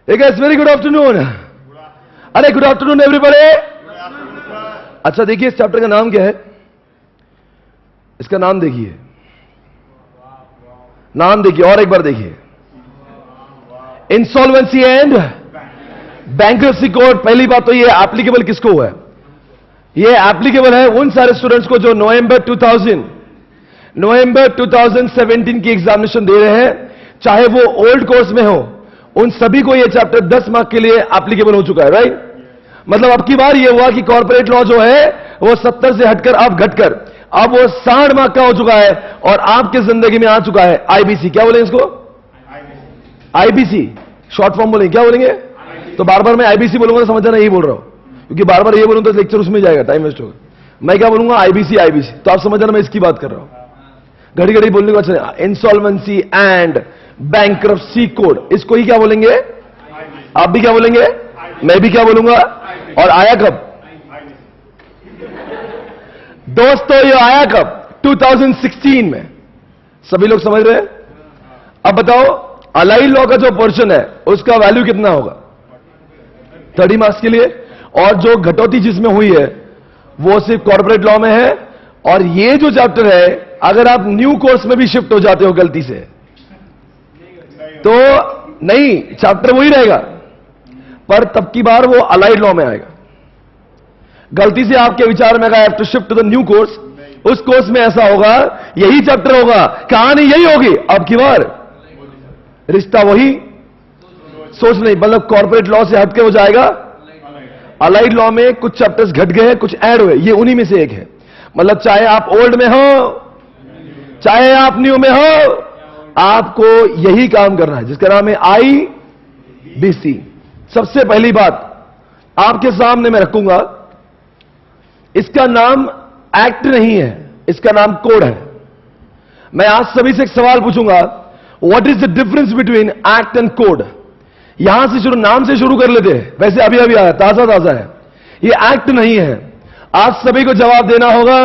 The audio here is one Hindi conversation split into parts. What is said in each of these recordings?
Hey guys, very good afternoon. अरे गुड आफ्टरनून एवरीबॉडी. अच्छा देखिए इस चैप्टर का नाम क्या है. इसका नाम देखिए, नाम देखिए और एक बार देखिए. Insolvency and bankruptcy code. पहली बात तो ये एप्लीकेबल किसको हुआ है? ये एप्लीकेबल है उन सारे स्टूडेंट्स को जो नवंबर 2017 की एग्जामिनेशन दे रहे हैं, चाहे वो ओल्ड कोर्स में हो. उन सभी को ये चैप्टर 10 मार्क के लिए एप्लीकेबल हो चुका है. राइट? मतलब अब की बार ये हुआ कि कॉर्पोरेट लॉ जो है वो 70 से हटकर अब घटकर अब वो 60 मार्क का हो चुका है और आपके जिंदगी में आ चुका है आईबीसी. क्या बोलेंगे इसको? आईबीसी शॉर्ट फॉर्म बोलेंगे. क्या बोलेंगे? तो बार बार मैं आईबीसी बोलूंगा तो समझना यही बोल रहा हूं, क्योंकि बार बार ये बोलूंगा तो लेक्चर उसमें जाएगा, टाइम वेस्ट होगा. मैं क्या बोलूंगा? आईबीसी. आईबीसी तो आप समझना मैं इसकी बात कर रहा हूं. घड़ी घड़ी बोलने को अच्छा. इंसॉल्वेंसी एंड बैंक्रप्सी कोड, इसको ही क्या बोलेंगे? आप भी क्या बोलेंगे? मैं भी क्या बोलूंगा? और आया कब दोस्तों? ये आया कब? 2016 में. सभी लोग समझ रहे हैं? अब बताओ अलाइड लॉ का जो पोर्शन है उसका वैल्यू कितना होगा 30 मार्क्स के लिए, और जो घटौती जिसमें हुई है वो सिर्फ कॉर्पोरेट लॉ में है. और ये जो चैप्टर है अगर आप न्यू कोर्स में भी शिफ्ट हो जाते हो गलती से तो नहीं, चैप्टर वही रहेगा पर तब की बार वो अलाइड लॉ में आएगा. गलती से आपके विचार में अगर to shift to the new course, उस कोर्स में ऐसा होगा, यही चैप्टर होगा, कहानी यही होगी. अब की बार रिश्ता वही, सोच नहीं, मतलब कॉर्पोरेट लॉ से हटके हो जाएगा. अलाइड लॉ में कुछ चैप्टर्स घट गए, कुछ ऐड हुए, ये उन्हीं में से एक है. मतलब चाहे आप ओल्ड में हो चाहे आप न्यू में हो, आपको यही काम करना है जिसका नाम है आईबीसी. सबसे पहली बात आपके सामने मैं रखूंगा, इसका नाम एक्ट नहीं है, इसका नाम कोड है. मैं आज सभी से एक सवाल पूछूंगा, what is the difference between act and code? यहां से शुरू, नाम से शुरू कर लेते हैं. वैसे अभी अभी आया, ताजा ताजा है, ये एक्ट नहीं है. आज सभी को जवाब देना होगा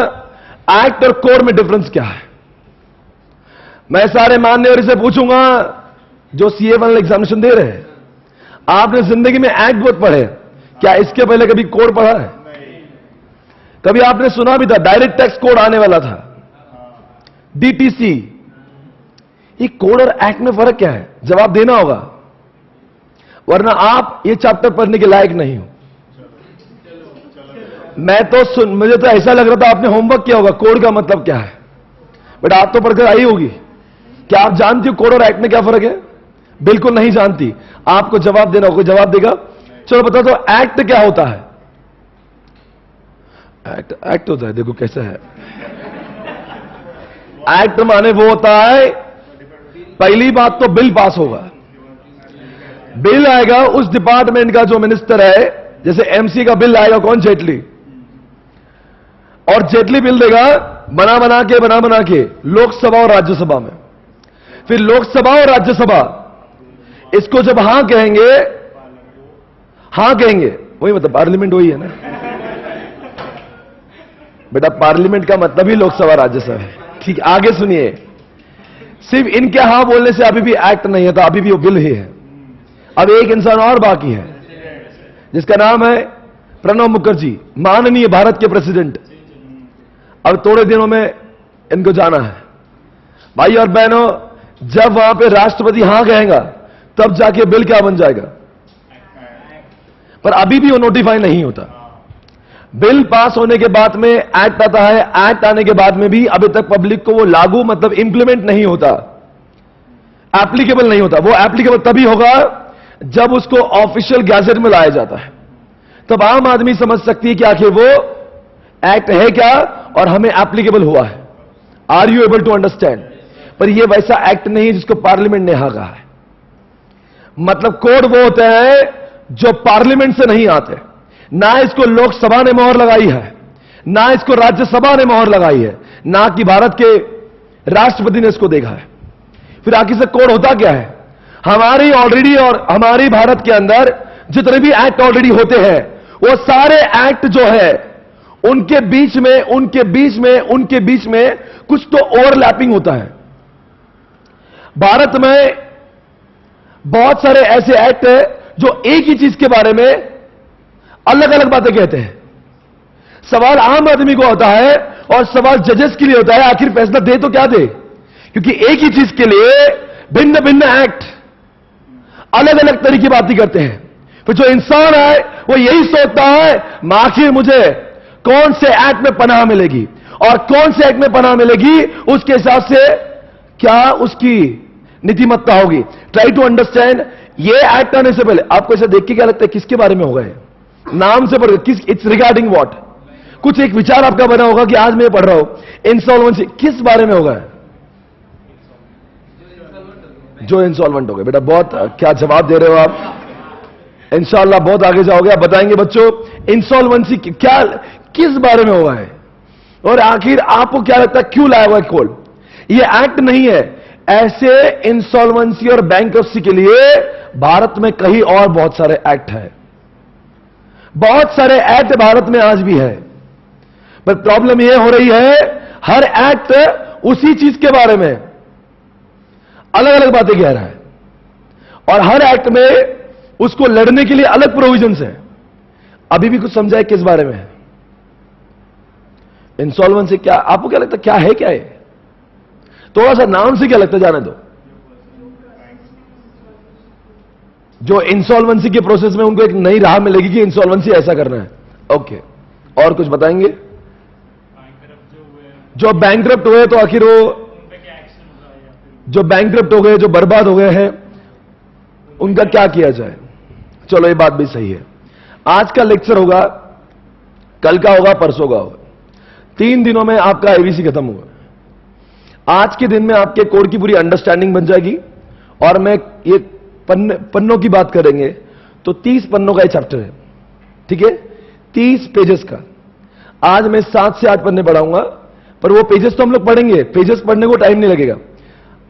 एक्ट और कोड में डिफरेंस क्या है. मैं सारे मान्यवर से पूछूंगा जो सीए वाले एग्जामिनेशन दे रहे हैं, आपने जिंदगी में एक्ट बहुत पढ़े, क्या इसके पहले कभी कोड पढ़ा है? कभी आपने सुना भी था डायरेक्ट टैक्स कोड आने वाला था, डीटीसी. ये कोड और एक्ट में फर्क क्या है? जवाब देना होगा, वरना आप ये चैप्टर पढ़ने के लायक नहीं हो. मैं तो मुझे तो ऐसा लग रहा था आपने होमवर्क किया होगा कोड का मतलब क्या है, बट आप तो पढ़कर आई होगी. क्या आप जानती हो कोड और एक्ट में क्या फर्क है? बिल्कुल नहीं जानती. आपको जवाब देना होगा. जवाब देगा? चलो बता दो, एक्ट क्या होता है? एक्ट होता है, देखो कैसा है. एक्ट माने वो होता है, पहली बात तो बिल पास होगा. बिल आएगा उस डिपार्टमेंट का जो मिनिस्टर है, जैसे एमसी का बिल आएगा कौन? जेटली. और जेटली बिल देगा बना बना के लोकसभा और राज्यसभा में. फिर लोकसभा और राज्यसभा इसको जब हां कहेंगे, वही मतलब पार्लियामेंट वही है ना बेटा. पार्लियामेंट का मतलब ही लोकसभा राज्यसभा है. ठीक, आगे सुनिए. सिर्फ इनके हां बोलने से अभी भी एक्ट नहीं है, तो अभी भी वो बिल ही है. अब एक इंसान और बाकी है जिसका नाम है प्रणब मुखर्जी, माननीय भारत के प्रेसिडेंट. अब थोड़े दिनों में इनको जाना है. भाई और बहनों, जब वहां पे राष्ट्रपति हां कहेगा तब जाके बिल क्या बन जाएगा, पर अभी भी वो नोटिफाई नहीं होता. बिल पास होने के बाद में एक्ट आता है, एक्ट आने के बाद में भी अभी तक पब्लिक को वो लागू मतलब इंप्लीमेंट नहीं होता, एप्लीकेबल नहीं होता. वो एप्लीकेबल तभी होगा जब उसको ऑफिशियल गैजेट में लाया जाता है, तब आम आदमी समझ सकती है कि आखिर वो एक्ट है क्या और हमें एप्लीकेबल हुआ है. Are you able to understand? पर ये वैसा एक्ट नहीं जिसको पार्लियामेंट ने हाँ कहा है. मतलब कोड वो होते हैं जो पार्लियामेंट से नहीं आते. ना इसको लोकसभा ने मोहर लगाई है, ना इसको राज्यसभा ने मोहर लगाई है, ना कि भारत के राष्ट्रपति ने इसको देखा है. फिर आखिर से कोड होता क्या है? हमारी ऑलरेडी और हमारी भारत के अंदर जितने भी एक्ट ऑलरेडी होते हैं, वो सारे एक्ट जो है उनके बीच में कुछ तो ओवरलैपिंग होता है. भारत में बहुत सारे ऐसे एक्ट है जो एक ही चीज के बारे में अलग अलग बातें कहते हैं। सवाल आम आदमी को होता है और सवाल जजेस के लिए होता है, आखिर फैसला दे तो क्या दे, क्योंकि एक ही चीज के लिए भिन्न भिन्न एक्ट, अलग अलग तरह की बातें करते हैं। फिर जो इंसान है वो यही सोचता है आखिर मुझे कौन से एक्ट में पनाह मिलेगी, और कौन से एक्ट में पनाह मिलेगी उसके हिसाब से क्या उसकी नीतिमत्ता होगी। Try to understand. ये एक्ट आने से पहले आपको इसे देख के क्या लगता है किसके बारे में होगा, नाम से पढ़ किस, इट्स रिगार्डिंग व्हाट, कुछ एक विचार आपका बना होगा कि आज मैं पढ़ रहा हूं इंसॉल्वेंसी, किस बारे में होगा, जो इंसॉल्वेंट हो गए। बेटा बहुत क्या जवाब दे रहे हो आप, इंशाअल्लाह बहुत आगे जाओगे। आप बताएंगे बच्चों इंसॉल्वेंसी क्या किस बारे में होगा है, और आखिर आपको क्या लगता है क्यों लाया हुआ है कोल। ये एक्ट नहीं है, ऐसे इंसॉल्वेंसी और बैंक्रप्सी के लिए भारत में कहीं और बहुत सारे एक्ट है, बहुत सारे एक्ट भारत में आज भी है। पर प्रॉब्लम यह हो रही है हर एक्ट उसी चीज के बारे में अलग अलग बातें कह रहा है, और हर एक्ट में उसको लड़ने के लिए अलग प्रोविजंस हैं। अभी भी कुछ समझाए किस बारे में है इंसॉल्वेंसी, क्या आपको क्या लगता है क्या है, क्या है, थोड़ा सा नाम से क्या लगता है जाने दो। जो इंसॉल्वेंसी के प्रोसेस में उनको एक नई राह मिलेगी कि इंसॉल्वेंसी ऐसा करना है। ओके, और कुछ बताएंगे। जो बैंकरप्ट हुए तो आखिर वो जो बैंकरप्ट हो गए, जो बर्बाद हो गए हैं, उनका क्या किया जाए। चलो ये बात भी सही है। आज का लेक्चर होगा, कल का होगा, परसों का होगा, 3 दिनों में आपका एबीसी खत्म हुआ। आज के दिन में आपके कोड की पूरी अंडरस्टैंडिंग बन जाएगी, और मैं ये पन्नों की बात करेंगे तो 30 पन्नों का ये चैप्टर है, ठीक है, 30 पेजेस का। आज मैं 7 से 8 पन्ने पढ़ाऊंगा, पर वो पेजेस तो हम लोग पढ़ेंगे, पेजेस पढ़ने को टाइम नहीं लगेगा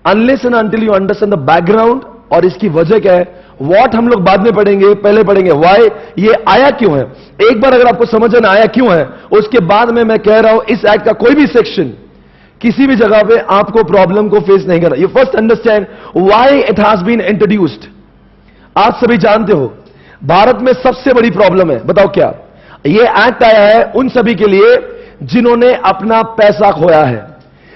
unless and until you understand the background, और इसकी वजह क्या है। व्हाट हम लोग बाद में पढ़ेंगे, पहले पढ़ेंगे व्हाई, ये आया क्यों है। एक बार अगर आपको समझ में आया क्यों है, उसके बाद में मैं कह रहा हूं इस एक्ट का कोई भी सेक्शन किसी भी जगह पे आपको प्रॉब्लम को फेस नहीं करना। You first understand why it has been introduced. आप सभी जानते हो भारत में सबसे बड़ी प्रॉब्लम है, बताओ क्या। ये एक्ट आया है उन सभी के लिए जिन्होंने अपना पैसा खोया है,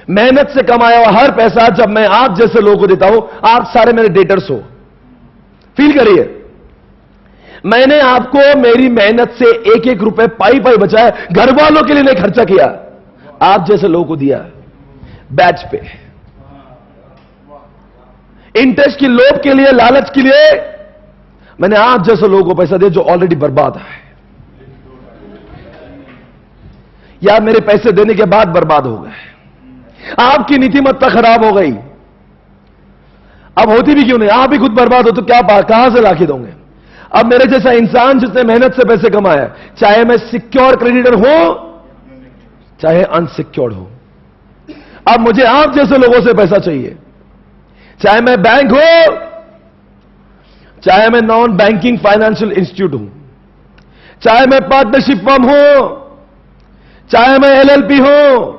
मेहनत से कमाया हुआ हर पैसा जब मैं आप जैसे लोगों को देता हूं, आप सारे मेरे डेटर्स हो, फील करिए, मैंने आपको मेरी मेहनत से एक एक रुपए पाई पाई बचाया, घर वालों के लिए नहीं खर्चा किया, आप जैसे लोगों को दिया बैच पे, इंटरेस्ट की लोभ के लिए, लालच के लिए मैंने आप जैसे लोगों को पैसा दिया जो ऑलरेडी बर्बाद है, या मेरे पैसे देने के बाद बर्बाद हो गए, आपकी नीतिमत्ता खराब हो गई। अब होती भी क्यों नहीं, आप भी खुद बर्बाद हो तो क्या कहां से लाके दोगे। अब मेरे जैसा इंसान जिसने मेहनत से पैसे कमाया, चाहे मैं सिक्योर क्रेडिटर हूं चाहे अनसिक्योर्ड हूं, अब मुझे आप जैसे लोगों से पैसा चाहिए, चाहे मैं बैंक हूं चाहे मैं नॉन बैंकिंग फाइनेंशियल इंस्टीट्यूट हूं, चाहे मैं पार्टनरशिप फर्म हूं, चाहे मैं एलएलपी हूं,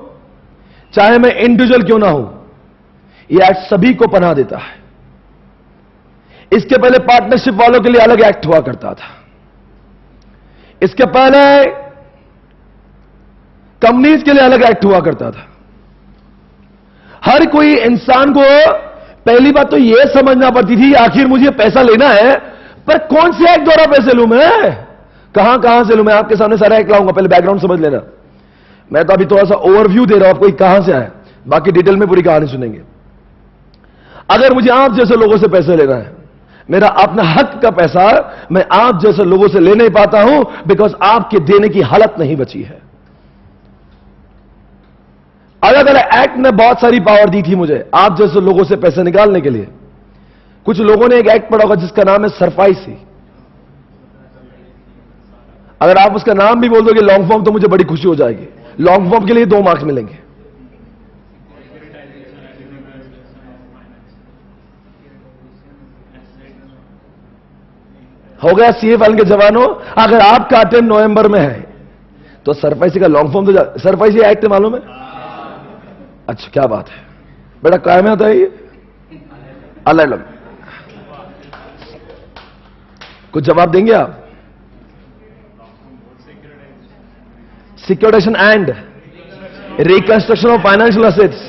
चाहे मैं इंडिविजुअल क्यों ना हूं, यह एक्ट सभी को पनाह देता है। इसके पहले पार्टनरशिप वालों के लिए अलग एक्ट हुआ करता था, इसके पहले कंपनीज के लिए अलग एक्ट हुआ करता था। हर कोई इंसान को पहली बात तो यह समझना पड़ती थी आखिर मुझे पैसा लेना है, पर कौन से एक्ट द्वारा पैसे लूं, मैं कहां से लूं। मैं आपके सामने सारा एक्ट लाऊंगा, पहले बैकग्राउंड समझ लेना। मैं तो अभी थोड़ा सा ओवरव्यू दे रहा हूं आपको कहां से आया, बाकी डिटेल में पूरी कहानी सुनेंगे। अगर मुझे आप जैसे लोगों से पैसे लेना है, मेरा अपना हक का पैसा मैं आप जैसे लोगों से ले नहीं पाता हूं, बिकॉज आपके देने की हालत नहीं बची है। अलग अलग एक्ट ने बहुत सारी पावर दी थी मुझे आप जैसे लोगों से पैसे निकालने के लिए। कुछ लोगों ने एक एक्ट पढ़ा होगा जिसका नाम है सरफाइसी। अगर आप उसका नाम भी बोल दोगे लॉन्ग फॉर्म तो मुझे बड़ी खुशी हो जाएगी। लॉन्ग फॉर्म के लिए 2 मार्क्स मिलेंगे। हो गया सीए फाइल के जवानों, अगर आपका अटेम्प्ट नवंबर में है तो सरफाइसी का लॉन्ग फॉर्म तो सरफाइसी एक्ट मालूम है। अच्छा क्या बात है बेटा, काय में होता है ये? अल्लाह कुछ जवाब देंगे आप? Securitisation and reconstruction of financial assets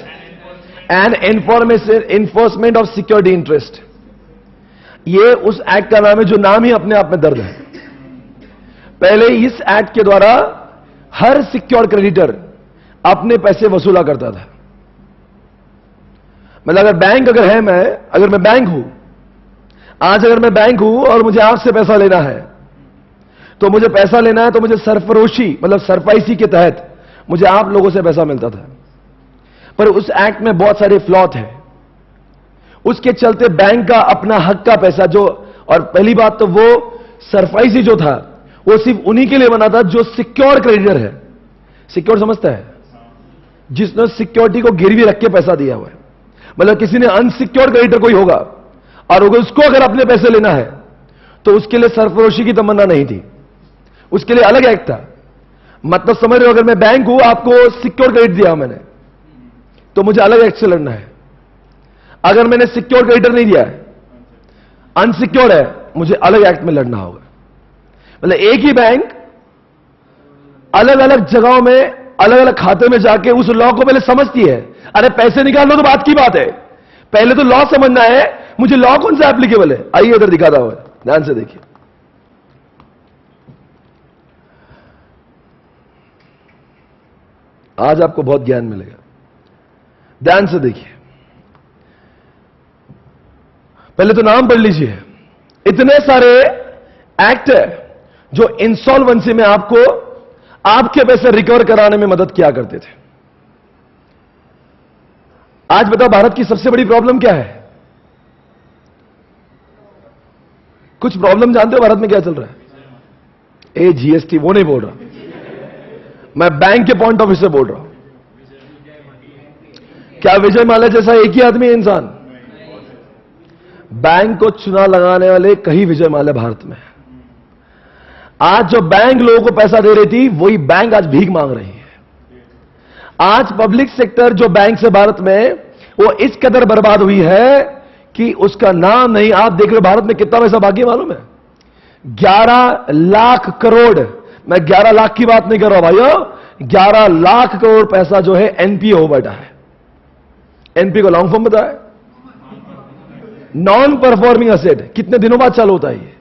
and enforcement of security interest, ये उस एक्ट का नाम है जो नाम ही अपने आप में दर्द है। पहले इस एक्ट के द्वारा हर सिक्योर क्रेडिटर अपने पैसे वसूला करता था। मतलब अगर मैं बैंक हूं, आज अगर मैं बैंक हूं और मुझे आपसे पैसा लेना है, तो मुझे पैसा लेना है तो मुझे सरफरोशी मतलब सरफाइसी के तहत मुझे आप लोगों से पैसा मिलता था। पर उस एक्ट में बहुत सारे फ्लॉ थे, उसके चलते बैंक का अपना हक का पैसा जो, और पहली बात तो वो सरफाइसी जो था वो सिर्फ उन्हीं के लिए बना था जो सिक्योर क्रेडिटर है। सिक्योर समझता है? जिसने सिक्योरिटी को गिरवी रख के पैसा दिया हुआ है। मतलब किसी ने अनसिक्योर क्रेडिटर कोई होगा और उसको अगर अपने पैसे लेना है तो उसके लिए सरफरोशी की तमन्ना नहीं थी, उसके लिए अलग एक्ट था। मतलब समझ रहे हो? अगर मैं बैंक हूं, आपको सिक्योर क्रेडिट दिया मैंने, तो मुझे अलग एक्ट से लड़ना है। अगर मैंने सिक्योर क्रेडिटर नहीं दिया है, अनसिक्योर है, मुझे अलग एक्ट में लड़ना होगा। मतलब एक ही बैंक अलग अलग जगहों में अलग अलग खाते में जाके उस लॉ को पहले समझती है। अरे पैसे निकालना तो बात की बात है, पहले तो लॉ समझना है, मुझे लॉ कौन सा एप्लीकेबल है। आइए इधर दिखाता हूं, ध्यान से देखिए। आज आपको बहुत ज्ञान मिलेगा, ध्यान से देखिए। पहले तो नाम पढ़ लीजिए। इतने सारे एक्ट है जो इंसॉल्वेंसी में आपको आपके पैसे रिकवर कराने में मदद किया करते थे। आज बताओ भारत की सबसे बड़ी प्रॉब्लम क्या है? कुछ प्रॉब्लम जानते हो भारत में क्या चल रहा है? जीएसटी, वो नहीं बोल रहा मैं, बैंक के पॉइंट ऑफ व्यू से बोल रहा हूं। क्या विजय माल्या जैसा एक ही आदमी है इंसान? बैंक को चुना लगाने वाले कई विजय माल्या भारत में है। आज जो बैंक लोगों को पैसा दे रही थी, वही बैंक आज भीख मांग रही है। आज पब्लिक सेक्टर जो बैंक से भारत में, वो इस कदर बर्बाद हुई है कि उसका नाम नहीं। आप देख रहे हो भारत में कितना पैसा बाकी है मालूम है? 11 लाख करोड़। मैं 11 लाख की बात नहीं कर रहा भाइयों, 11 लाख करोड़ पैसा जो है एनपीए हो बैठा है। एनपीए को लॉन्ग फॉर्म बताया, नॉन परफॉर्मिंग असेट। कितने दिनों बाद चालू होता है ये?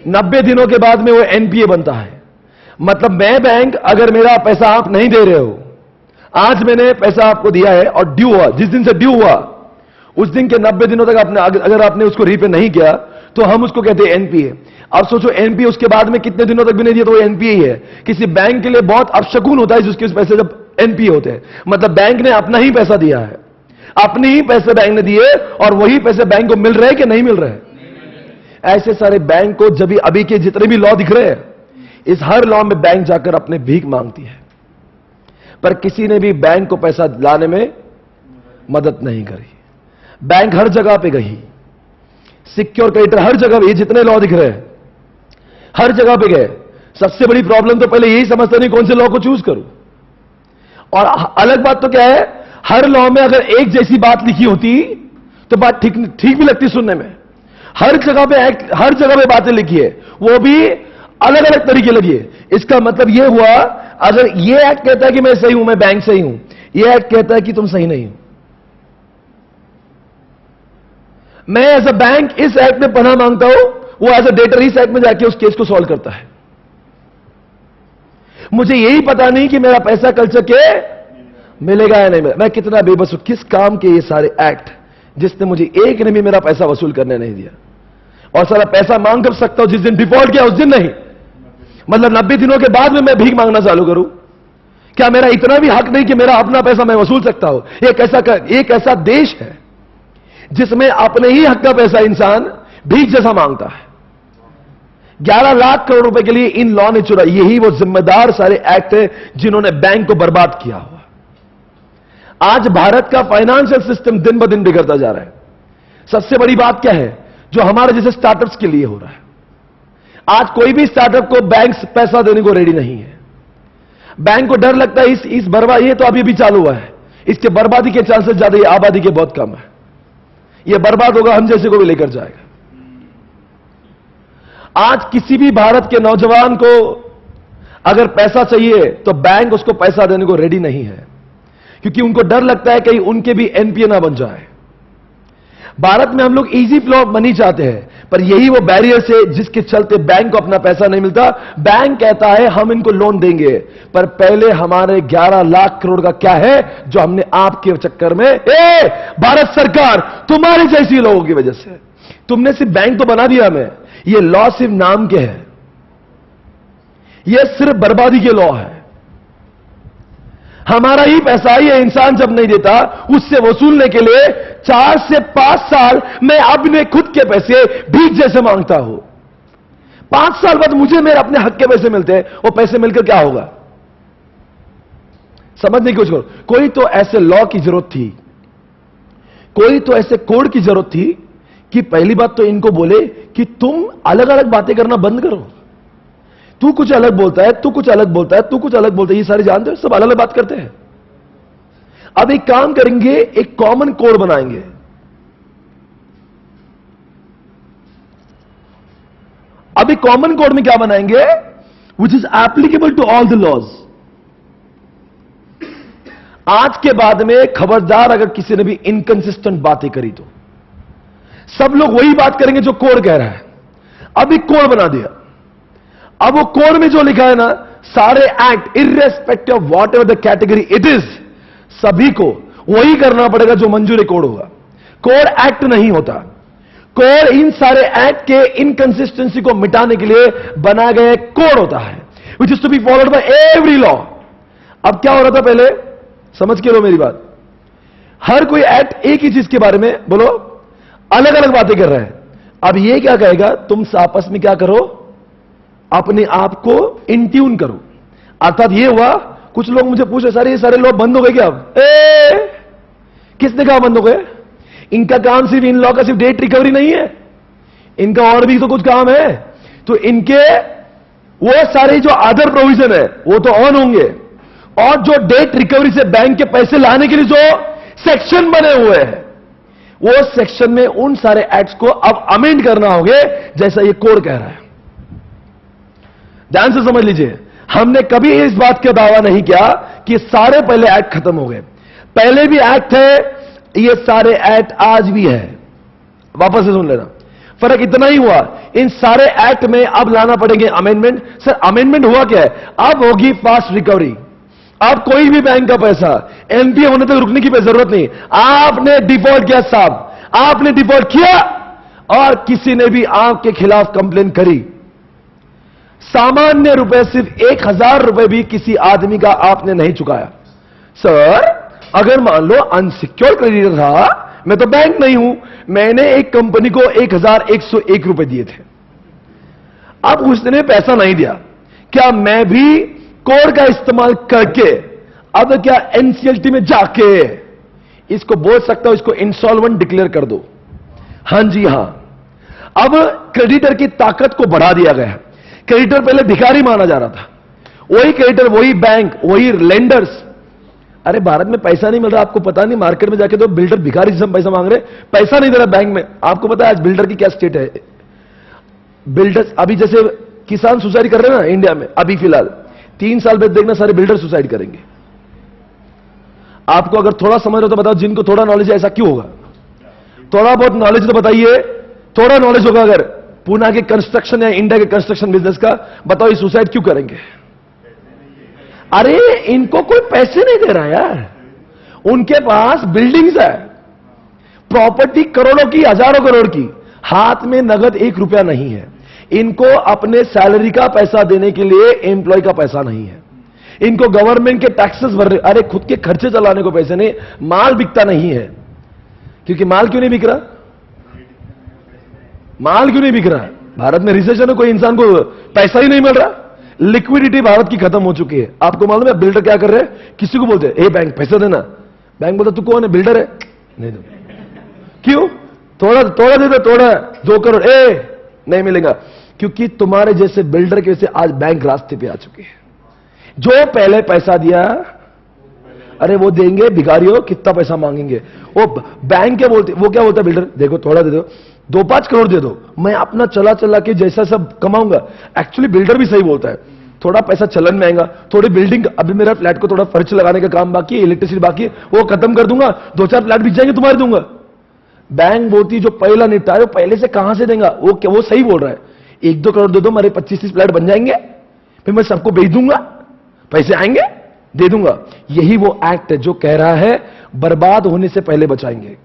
90 दिनों के बाद में वो एनपीए बनता है। मतलब मैं बैंक, अगर मेरा पैसा आप नहीं दे रहे हो, आज मैंने पैसा आपको दिया है और ड्यू हुआ, जिस दिन से ड्यू हुआ उस दिन के 90 दिनों तक आपने, अगर आपने उसको रीपे नहीं किया तो हम उसको कहते हैं एनपीए। अब सोचो एनपीए उसके बाद में कितने दिनों तक भी नहीं दिया तो वो एनपीए ही है। किसी बैंक के लिए बहुत अपशकुन होता है जिसके उस पैसे जब एनपीए होते हैं। मतलब बैंक ने अपना ही पैसा दिया है, अपने ही पैसे बैंक ने दिए और वही पैसे बैंक को मिल रहे हैं कि नहीं मिल रहे हैं? ऐसे सारे बैंक को जब अभी के जितने भी लॉ दिख रहे हैं, इस हर लॉ में बैंक जाकर अपने भीख मांगती है, पर किसी ने भी बैंक को पैसा लाने में मदद नहीं करी। बैंक हर जगह पे गई, सिक्योर क्रेडिटर हर जगह, ये जितने लॉ दिख रहे हैं हर जगह पे गए। सबसे बड़ी प्रॉब्लम तो पहले यही समझते नहीं कौन से लॉ को चूज करूं। और अलग बात तो क्या है, हर लॉ में अगर एक जैसी बात लिखी होती तो बात ठीक भी लगती सुनने में। हर जगह पे एक्ट, हर जगह पे बातें लिखी है, वो भी अलग अलग तरीके लगी है। इसका मतलब यह हुआ, अगर ये एक्ट कहता है कि मैं सही हूं, मैं बैंक सही हूं, यह एक्ट कहता है कि तुम सही नहीं हो। मैं एज अ बैंक इस एक्ट में पनाह मांगता हूं, वो एज अ डेटर इस एक्ट में जाके उस केस को सॉल्व करता है। मुझे यही पता नहीं कि मेरा पैसा कल के मिलेगा या नहीं मिलेगा। मैं कितना बेबस हूं, किस काम के ये सारे एक्ट जिसने मुझे एक ने भी मेरा पैसा वसूल करने नहीं दिया। और सारा पैसा मांग कर सकता हूं, जिस दिन डिफॉल्ट किया उस दिन नहीं। मतलब 90 दिनों के बाद में मैं भीख मांगना चालू करूं? क्या मेरा इतना भी हक नहीं कि मेरा अपना पैसा मैं वसूल सकता हूं? एक ऐसा देश है जिसमें अपने ही हक का पैसा इंसान भीख जैसा मांगता है। 11 लाख करोड़ रुपए के लिए इन लॉ ने चुरा। यही वो जिम्मेदार सारे एक्ट है जिन्होंने बैंक को बर्बाद किया हुआ। आज भारत का फाइनेंशियल सिस्टम दिन ब दिन बिगड़ता जा रहा है। सबसे बड़ी बात क्या है जो हमारे जैसे स्टार्टअप्स के लिए हो रहा है? आज कोई भी स्टार्टअप को बैंक पैसा देने को रेडी नहीं है। बैंक को डर लगता है इस बर्बादी, ये तो अभी भी चालू हुआ है, इसके बर्बादी के चांसेस ज्यादा, ये आबादी के बहुत कम है। ये बर्बाद होगा, हम जैसे को भी लेकर जाएगा। आज किसी भी भारत के नौजवान को अगर पैसा चाहिए तो बैंक उसको पैसा देने को रेडी नहीं है, क्योंकि उनको डर लगता है कहीं उनके भी एनपीए ना बन जाए। भारत में हम लोग इजी फ्लो मनी चाहते हैं, पर यही वो बैरियर से जिसके चलते बैंक को अपना पैसा नहीं मिलता। बैंक कहता है हम इनको लोन देंगे, पर पहले हमारे 11 लाख करोड़ का क्या है जो हमने आपके चक्कर में, भारत सरकार तुम्हारी जैसी लोगों की वजह से, तुमने सिर्फ बैंक तो बना दिया हमें, ये लॉ सिर्फ नाम के है, ये सिर्फ बर्बादी के लॉ है। हमारा ही पैसा ये इंसान जब नहीं देता, उससे वसूलने के लिए 4 से 5 साल मैं अपने खुद के पैसे भीख जैसे मांगता हूं। 5 साल बाद मुझे मेरे अपने हक के पैसे मिलते हैं, वो पैसे मिलकर क्या होगा समझने की कोशिश करो। कोई तो ऐसे लॉ की जरूरत थी, कोई तो ऐसे कोड की जरूरत थी कि पहली बात तो इनको बोले कि तुम अलग अलग बातें करना बंद करो। तू कुछ अलग बोलता है, तू कुछ अलग बोलता है, तू कुछ अलग बोलता है, ये सारे जानते हो, सब अलग अलग बात करते हैं। अब एक काम करेंगे, एक कॉमन कोड बनाएंगे। अब एक कॉमन कोड में क्या बनाएंगे, which is applicable to all the laws. आज के बाद में खबरदार अगर किसी ने भी इनकंसिस्टेंट बातें करी तो सब लोग वही बात करेंगे जो कोड कह रहा है। अब एक कोड बना दिया। अब वो कोड में जो लिखा है ना, सारे act irrespective of what ever the category it is, सभी को वही करना पड़ेगा जो मंजूरी कोड होगा। कोड एक्ट नहीं होता, कोड इन सारे एक्ट के इनकंसिस्टेंसी को मिटाने के लिए बना गया कोड होता है, which is to be followed by every law. अब क्या हो रहा था पहले, समझ के लो मेरी बात, हर कोई एक्ट एक ही चीज के बारे में बोलो अलग अलग बातें कर रहा है। अब ये क्या कहेगा, तुम आपस में क्या करो, अपने आप को इंट्यून करो। अर्थात ये हुआ, कुछ लोग मुझे पूछे सर ये सारे लॉ बंद हो गए क्या अब? किसने कहा बंद हो गए? इनका काम सिर्फ इन लॉ का सिर्फ डेट रिकवरी नहीं है, इनका और भी तो कुछ काम है। तो इनके वो सारे जो अदर प्रोविजन है वो तो ऑन होंगे, और जो डेट रिकवरी से बैंक के पैसे लाने के लिए जो सेक्शन बने हुए हैं, वो सेक्शन में उन सारे एक्ट्स को अब अमेंड करना होगा, जैसा ये कोड कह रहा है। ध्यान से समझ लीजिए, हमने कभी इस बात का दावा नहीं किया कि सारे पहले एक्ट खत्म हो गए। पहले भी एक्ट थे, ये सारे एक्ट आज भी है। वापस से सुन लेना, फर्क इतना ही हुआ, इन सारे एक्ट में अब लाना पड़ेंगे अमेंडमेंट। सर अमेंडमेंट हुआ क्या है, अब होगी फास्ट रिकवरी। अब कोई भी बैंक का पैसा एनपीए होने तक रुकने की जरूरत नहीं। आपने डिफॉल्ट किया साहब, आपने डिफॉल्ट किया और किसी ने भी आपके खिलाफ कंप्लेन करी, सामान्य रुपए सिर्फ 1000 रुपए भी किसी आदमी का आपने नहीं चुकाया। सर अगर मान लो अनसिक्योर्ड क्रेडिटर था, मैं तो बैंक नहीं हूं, मैंने एक कंपनी को 1101 रुपए दिए थे, अब उसने पैसा नहीं दिया, क्या मैं भी कोड का इस्तेमाल करके अब क्या एनसीएलटी में जाके इसको बोल सकता हूं, इसको इंसॉल्वेंट डिक्लेयर कर दो? हां जी हां। अब क्रेडिटर की ताकत को बढ़ा दिया गया है। क्रेडिटर पहले भिखारी माना जा रहा था, वही क्रेडिटर, वही बैंक, वही लेंडर्स। अरे भारत में पैसा नहीं मिल रहा, आपको पता नहीं, मार्केट में जाके तो बिल्डर भिखारी से पैसा मांग रहे, पैसा नहीं दे रहा बैंक में। आपको पता है आज बिल्डर की क्या स्टेट है? बिल्डर्स अभी जैसे किसान सुसाइड कर रहे हैं ना इंडिया में, अभी फिलहाल 3 साल बाद देखना सारे बिल्डर सुसाइड करेंगे। आपको अगर थोड़ा समझ हो तो बताओ, जिनको थोड़ा नॉलेज है ऐसा क्यों होगा? थोड़ा बहुत नॉलेज तो बताइए, थोड़ा नॉलेज होगा अगर पूना के कंस्ट्रक्शन या इंडिया के कंस्ट्रक्शन बिजनेस का, बताओ ये सुसाइड क्यों करेंगे? अरे इनको कोई पैसे नहीं दे रहा यार, उनके पास बिल्डिंग्स है, प्रॉपर्टी करोड़ों की, हजारों करोड़ की, हाथ में नगद 1 रुपया नहीं है। इनको अपने सैलरी का पैसा देने के लिए एम्प्लॉय का पैसा नहीं है, इनको गवर्नमेंट के टैक्सेस भर रहे, अरे खुद के खर्चे चलाने को पैसे नहीं, माल बिकता नहीं है। क्योंकि माल क्यों नहीं बिक रहा? माल क्यों नहीं बिक रहा? भारत में रिसेशन है, कोई इंसान को पैसा ही नहीं मिल रहा, लिक्विडिटी भारत की खत्म हो चुकी है। आपको मालूम है बिल्डर क्या कर रहे हैं? किसी को बोलते हैं ए बैंक पैसा देना, बैंक बोलता तू कौन है, बिल्डर है, नहीं दो। क्यों? थोड़ा थोड़ा दे दो, थोड़ा 2 करोड़ नहीं मिलेगा, क्योंकि तुम्हारे जैसे बिल्डर के वजह से आज बैंक रास्ते पे आ चुके हैं। जो पहले पैसा दिया, अरे वो देंगे, भिखारी हो कितना पैसा मांगेंगे, वो बैंक क्या बोलते, वो क्या बोलता है बिल्डर, देखो थोड़ा दे दो, 2-5 करोड़ दे दो, मैं अपना चला चला के जैसा सब कमाऊंगा। एक्चुअली बिल्डर भी सही बोलता है, थोड़ा पैसा चलन में आएगा, थोड़ी बिल्डिंग, अभी मेरा फ्लैट को थोड़ा फर्श लगाने का काम बाकी है, इलेक्ट्रिसिटी बाकी है, वो खत्म कर दूंगा, 2-4 फ्लैट बिक जाएंगे, तुम्हारे दूंगा। बैंक बोलती जो पहला निपटा रहे पहले से कहां से देगा, वो सही बोल रहा है। 1-2 करोड़ दे दो, मेरे 25-30 फ्लैट बन जाएंगे, फिर मैं सबको बेच दूंगा, पैसे आएंगे, दे दूंगा। यही वो एक्ट है जो कह रहा है बर्बाद होने से पहले बचाएंगे।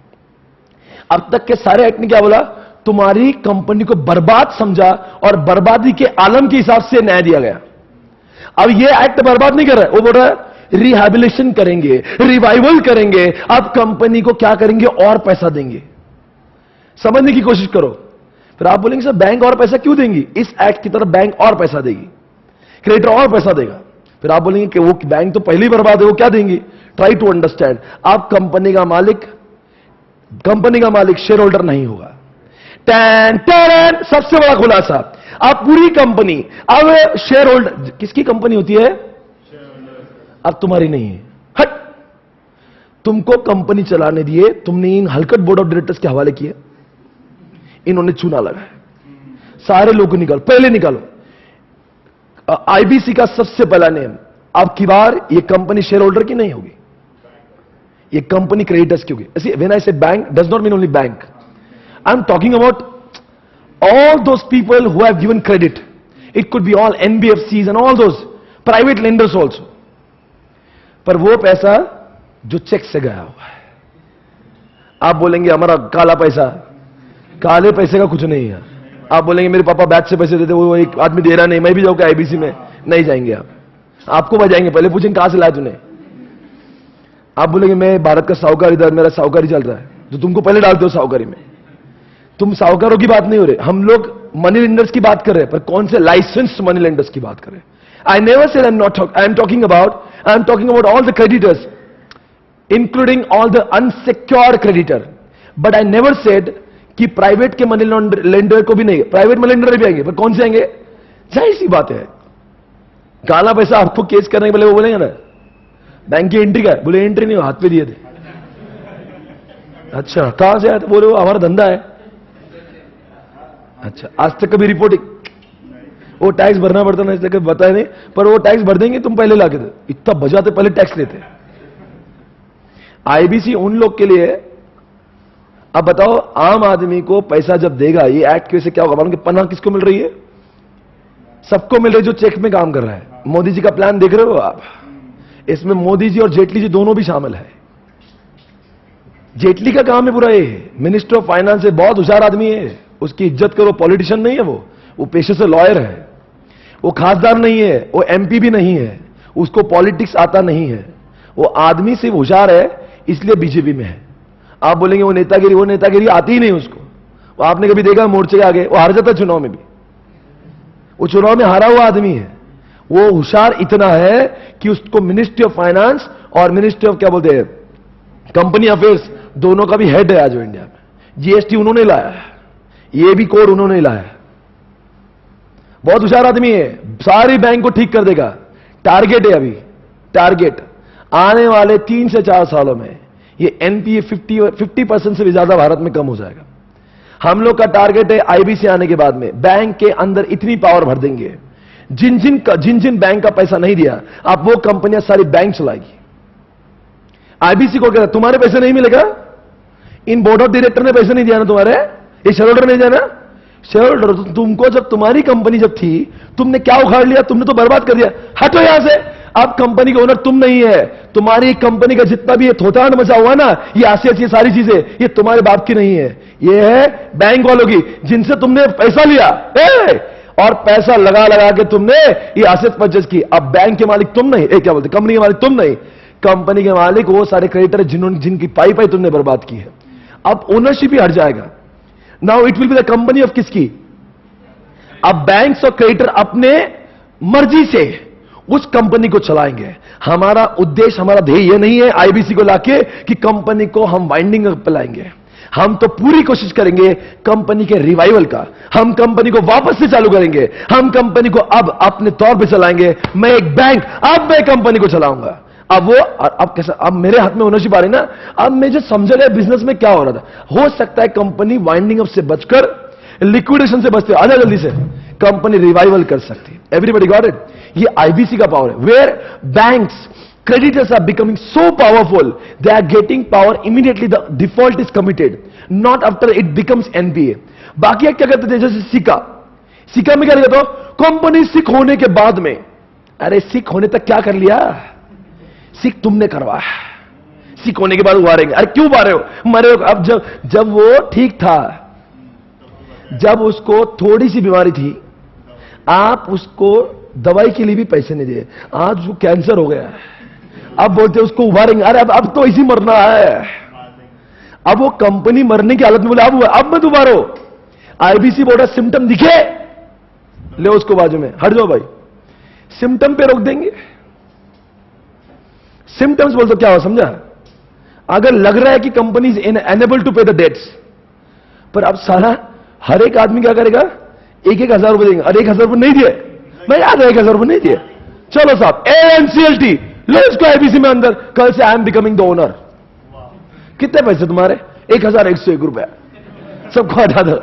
अब तक के सारे एक्ट ने क्या बोला, तुम्हारी कंपनी को बर्बाद समझा और बर्बादी के आलम के हिसाब से न्याय दिया गया। अब ये एक्ट बर्बाद नहीं कर रहा है, वो बोल रहा है रिहैबिलिटेशन करेंगे, रिवाइवल करेंगे। अब कंपनी को क्या करेंगे, और पैसा देंगे। समझने की कोशिश करो। फिर आप बोलेंगे सर बैंक और पैसा क्यों देंगी, इस एक्ट की तरफ बैंक और पैसा देगी, क्रेडिटर और पैसा देगा। फिर आप बोलेंगे कि वो बैंक तो पहले ही बर्बाद है, वो क्या देंगी। Try to understand. आप कंपनी का मालिक शेयर होल्डर नहीं होगा। टैन टैन, सबसे बड़ा खुलासा, आप पूरी कंपनी, अब शेयर होल्डर किसकी कंपनी होती है, अब तुम्हारी नहीं है। हट, तुमको कंपनी चलाने दिए, तुमने इन हलकट बोर्ड ऑफ डायरेक्टर्स के हवाले किए, इन्होंने चूना लगाया। सारे लोग निकालो, पहले निकालो। आईबीसी का सबसे पहला नेम, अब की बार ये कंपनी शेयर होल्डर की नहीं होगी, ये कंपनी क्रेडिटर्स की होगी। ऐसी व्हेन आई से bank does not mean only bank, I am talking about all those people who have given credit. It could be all NBFCs and all those private lenders also. पर वो पैसा जो चेक से गया हुआ है। आप बोलेंगे हमारा काला पैसा, काले पैसे का कुछ नहीं है। आप बोलेंगे मेरे पापा बैच से पैसे देते, वो एक आदमी दे रहा नहीं, मैं भी जाऊंगा आईबीसी में, नहीं जाएंगे आपको बजाएंगे, पहले पूछेंगे कहां से लाया तूने। आप बोलेंगे मैं भारत का साहूकार, इधर मेरा साहूकारी चल रहा है, तो तुमको पहले डालते हो साहूकारी में। तुम साहूकारों की बात नहीं हो रहे, हम लोग मनी लेंडर्स की बात कर रहे हैं, पर कौन से लाइसेंस्ड मनी लेंडर्स की बात कर रहे हैं। I never said I am talking about all the creditors including all the unsecured creditor, but I never said कि प्राइवेट के मनी लेंडर को भी नहीं, प्राइवेट मनी लेंडर भी आएंगे, पर कौन से आएंगे, जाहिर सी बात है। काला पैसा आपको केस करने के पहले वो बोलेंगे ना बैंक की एंट्री का है, बोले एंट्री नहीं हो, हाथ पे दिए थे। अच्छा कहां से आया था, बोले वो हमारा धंधा है। अच्छा आज तक कभी रिपोर्टिंग, वो टैक्स भरना पड़ता ना, इसलिए कभी बताया नहीं, पर वो टैक्स भर देंगे, तुम पहले लाके दो, इतना बजाते पहले टैक्स लेते। आईबीसी उन लोग के लिए। अब बताओ आम आदमी को पैसा जब देगा, ये एक्ट की वजह से क्या होगा मालूम, कि पनाह किसको मिल रही है, सबको मिल रही है जो चेक में काम कर रहा है। मोदी जी का प्लान देख रहे हो आप, इसमें मोदी जी और जेटली जी दोनों भी शामिल है। जेटली का काम है पूरा, ये मिनिस्टर ऑफ फाइनेंस है, बहुत होशियार आदमी है, उसकी इज्जत करो, पॉलिटिशियन नहीं है वो पेशे से लॉयर है, वो खासदार नहीं है, वो एमपी भी नहीं है, उसको पॉलिटिक्स आता नहीं है, वो आदमी सिर्फ होशियार है इसलिए बीजेपी में है। आप बोलेंगे वो नेतागिरी आती ही नहीं उसको। वो आपने कभी देखा मोर्चे के आगे, वो हार जाता चुनाव में भी, वो चुनाव में हारा हुआ आदमी है। वो होशियार इतना है कि उसको मिनिस्ट्री ऑफ फाइनेंस और मिनिस्ट्री ऑफ क्या बोलते हैं कंपनी अफेयर्स, दोनों का भी हेड है आज इंडिया में। जीएसटी उन्होंने लाया है, ये भी कोड उन्होंने लाया है। बहुत होशियार आदमी है, सारी बैंक को ठीक कर देगा। टारगेट है अभी, टारगेट आने वाले 3 से 4 सालों में ये एनपीए 50% से भी ज्यादा भारत में कम हो जाएगा। हम लोग का टारगेट है आईबीसी आने के बाद में बैंक के अंदर इतनी पावर भर देंगे, जिन जिन बैंक का पैसा नहीं दिया, आप वो कंपनियां सारी बैंक चलाएगी। आईबीसी को क्या तुम्हारे पैसे नहीं मिलेगा, इन बोर्ड ऑफ डायरेक्टर ने पैसे नहीं दिया ना तुम्हारे, ये शेयर होल्डर नहीं दिया ना। शेयर होल्डर तुमको, जब तुम्हारी कंपनी जब थी, तुमने क्या उखाड़ लिया, तुमने तो बर्बाद कर दिया। हटो यहां से, अब कंपनी के ओनर तुम नहीं है। तुम्हारी कंपनी का जितना भी ये थोथांड मचा हुआ ना, ये आसियत, ये सारी चीजें, ये तुम्हारे बाप की नहीं है, ये है बैंक वालों की, जिनसे तुमने पैसा लिया और पैसा लगा लगा के तुमने ये आसियत परचेज की। अब बैंक के मालिक तुम नहीं, क्या बोलते, कंपनी के मालिक तुम नहीं, कंपनी के मालिक वो सारे क्रेडिटर जिन्होंने, जिनकी पाई तुमने बर्बाद की है। अब ओनरशिप ही हट जाएगा। Now it will be the company of किसकी, अब बैंक्स और क्रेडिटर अपने मर्जी से उस कंपनी को चलाएंगे। हमारा उद्देश्य, हमारा ध्येय यह नहीं है आईबीसी को लाके कि कंपनी को हम वाइंडिंग अप लाएंगे। हम तो पूरी कोशिश करेंगे कंपनी के रिवाइवल का, हम कंपनी को वापस से चालू करेंगे, हम कंपनी को अब अपने तौर पे चलाएंगे। मैं एक बैंक, अब मैं कंपनी को चलाऊंगा। अब वो, अब कैसा, अब मेरे हाथ में ओनरशिप आ रही ना, अब मुझे समझ गया बिजनेस में क्या हो रहा था। हो सकता है कंपनी वाइंडिंग अप से बचकर लिक्विडेशन से बचते, आजा जल्दी से, कंपनी रिवाइवल कर सकती है। Everybody got it? ये आईबीसी का पावर है, where banks creditors are becoming so powerful they are getting power immediately the default is committed, not after it becomes NPA. बाकी क्या करते थे, जैसे सिक्का में क्या लिखा था, कंपनी सिक होने के बाद में, अरे सिक होने तक क्या कर लिया, सिक तुमने करवाया, सिक होने के बाद उबारेंगे, अरे क्यों उबारे हो, मरे हो। अब जब वो ठीक था, जब उसको थोड़ी सी बीमारी थी, आप उसको दवाई के लिए भी पैसे नहीं दिए, आज वो कैंसर हो गया है, अब बोलते उसको उबारेंगे, अरे अब तो इसी मरना है। अब वो कंपनी मरने की हालत में बोले अब मत उबारो, आईबीसी बोर्ड सिम्टम दिखे, ले उसको बाजू में, हट जाओ भाई, सिम्टम पे रोक देंगे। सिम्टम्स बोल तो क्या हो, समझा? अगर लग रहा है कि कंपनी इज अनएबल टू पे द डेट्स, पर अब सारा हर एक आदमी क्या करेगा, 1,000 रुपए देंगे, अरे 1,000 रुपए नहीं दिए, मैं याद है 1,000 रुपए नहीं दिए, चलो साहब एनसीएलटी लो इसको आईबीसी में अंदर, कल से I am becoming the owner. कितने पैसे तुम्हारे, 1,101 रुपए, सबको हटा दो।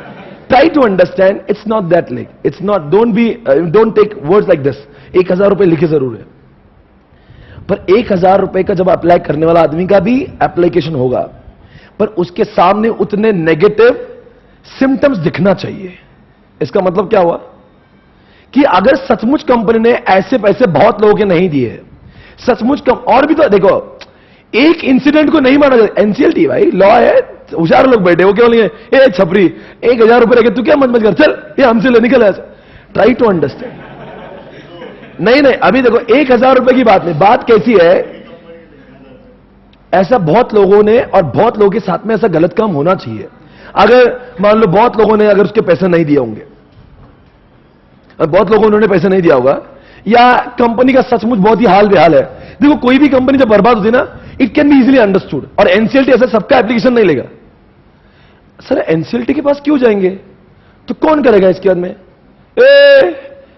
Try to understand, it's not that like, it's not, don't take words like this. 1,000 रुपए लिखे जरूर है, पर 1,000 रुपए का जब अप्लाई करने वाला आदमी का भी एप्लीकेशन होगा, पर उसके सामने उतने नेगेटिव सिम्टम्स दिखना चाहिए। इसका मतलब क्या हुआ कि अगर सचमुच कंपनी ने ऐसे पैसे बहुत लोगों के नहीं दिए, सचमुच कम, और भी तो देखो, एक इंसिडेंट को नहीं माना जाता, एनसीएलटी भाई लॉ है, होशियार लोग बैठे, वो केवल ये छपरी 1,000 रुपए रखे, तू क्या मत कर, चल ये हमसे ले, निकल ऐसे। Try to understand. नहीं, अभी देखो 1,000 रुपए की बात नहीं, बात कैसी है, ऐसा बहुत लोगों ने और बहुत लोगों के साथ में ऐसा गलत काम होना चाहिए। अगर मान लो बहुत लोगों ने अगर उसके पैसे नहीं दिए होंगे, बहुत लोगों ने उन्होंने पैसे नहीं दिया होगा, या कंपनी का सचमुच बहुत ही हाल बेहाल है। देखो कोई भी कंपनी जब बर्बाद होती है ना, it can be easily understood, और एनसीएलटी ऐसा सबका एप्लीकेशन नहीं लेगा। सर एनसीएलटी के पास क्यों जाएंगे, तो कौन करेगा इसके बाद में,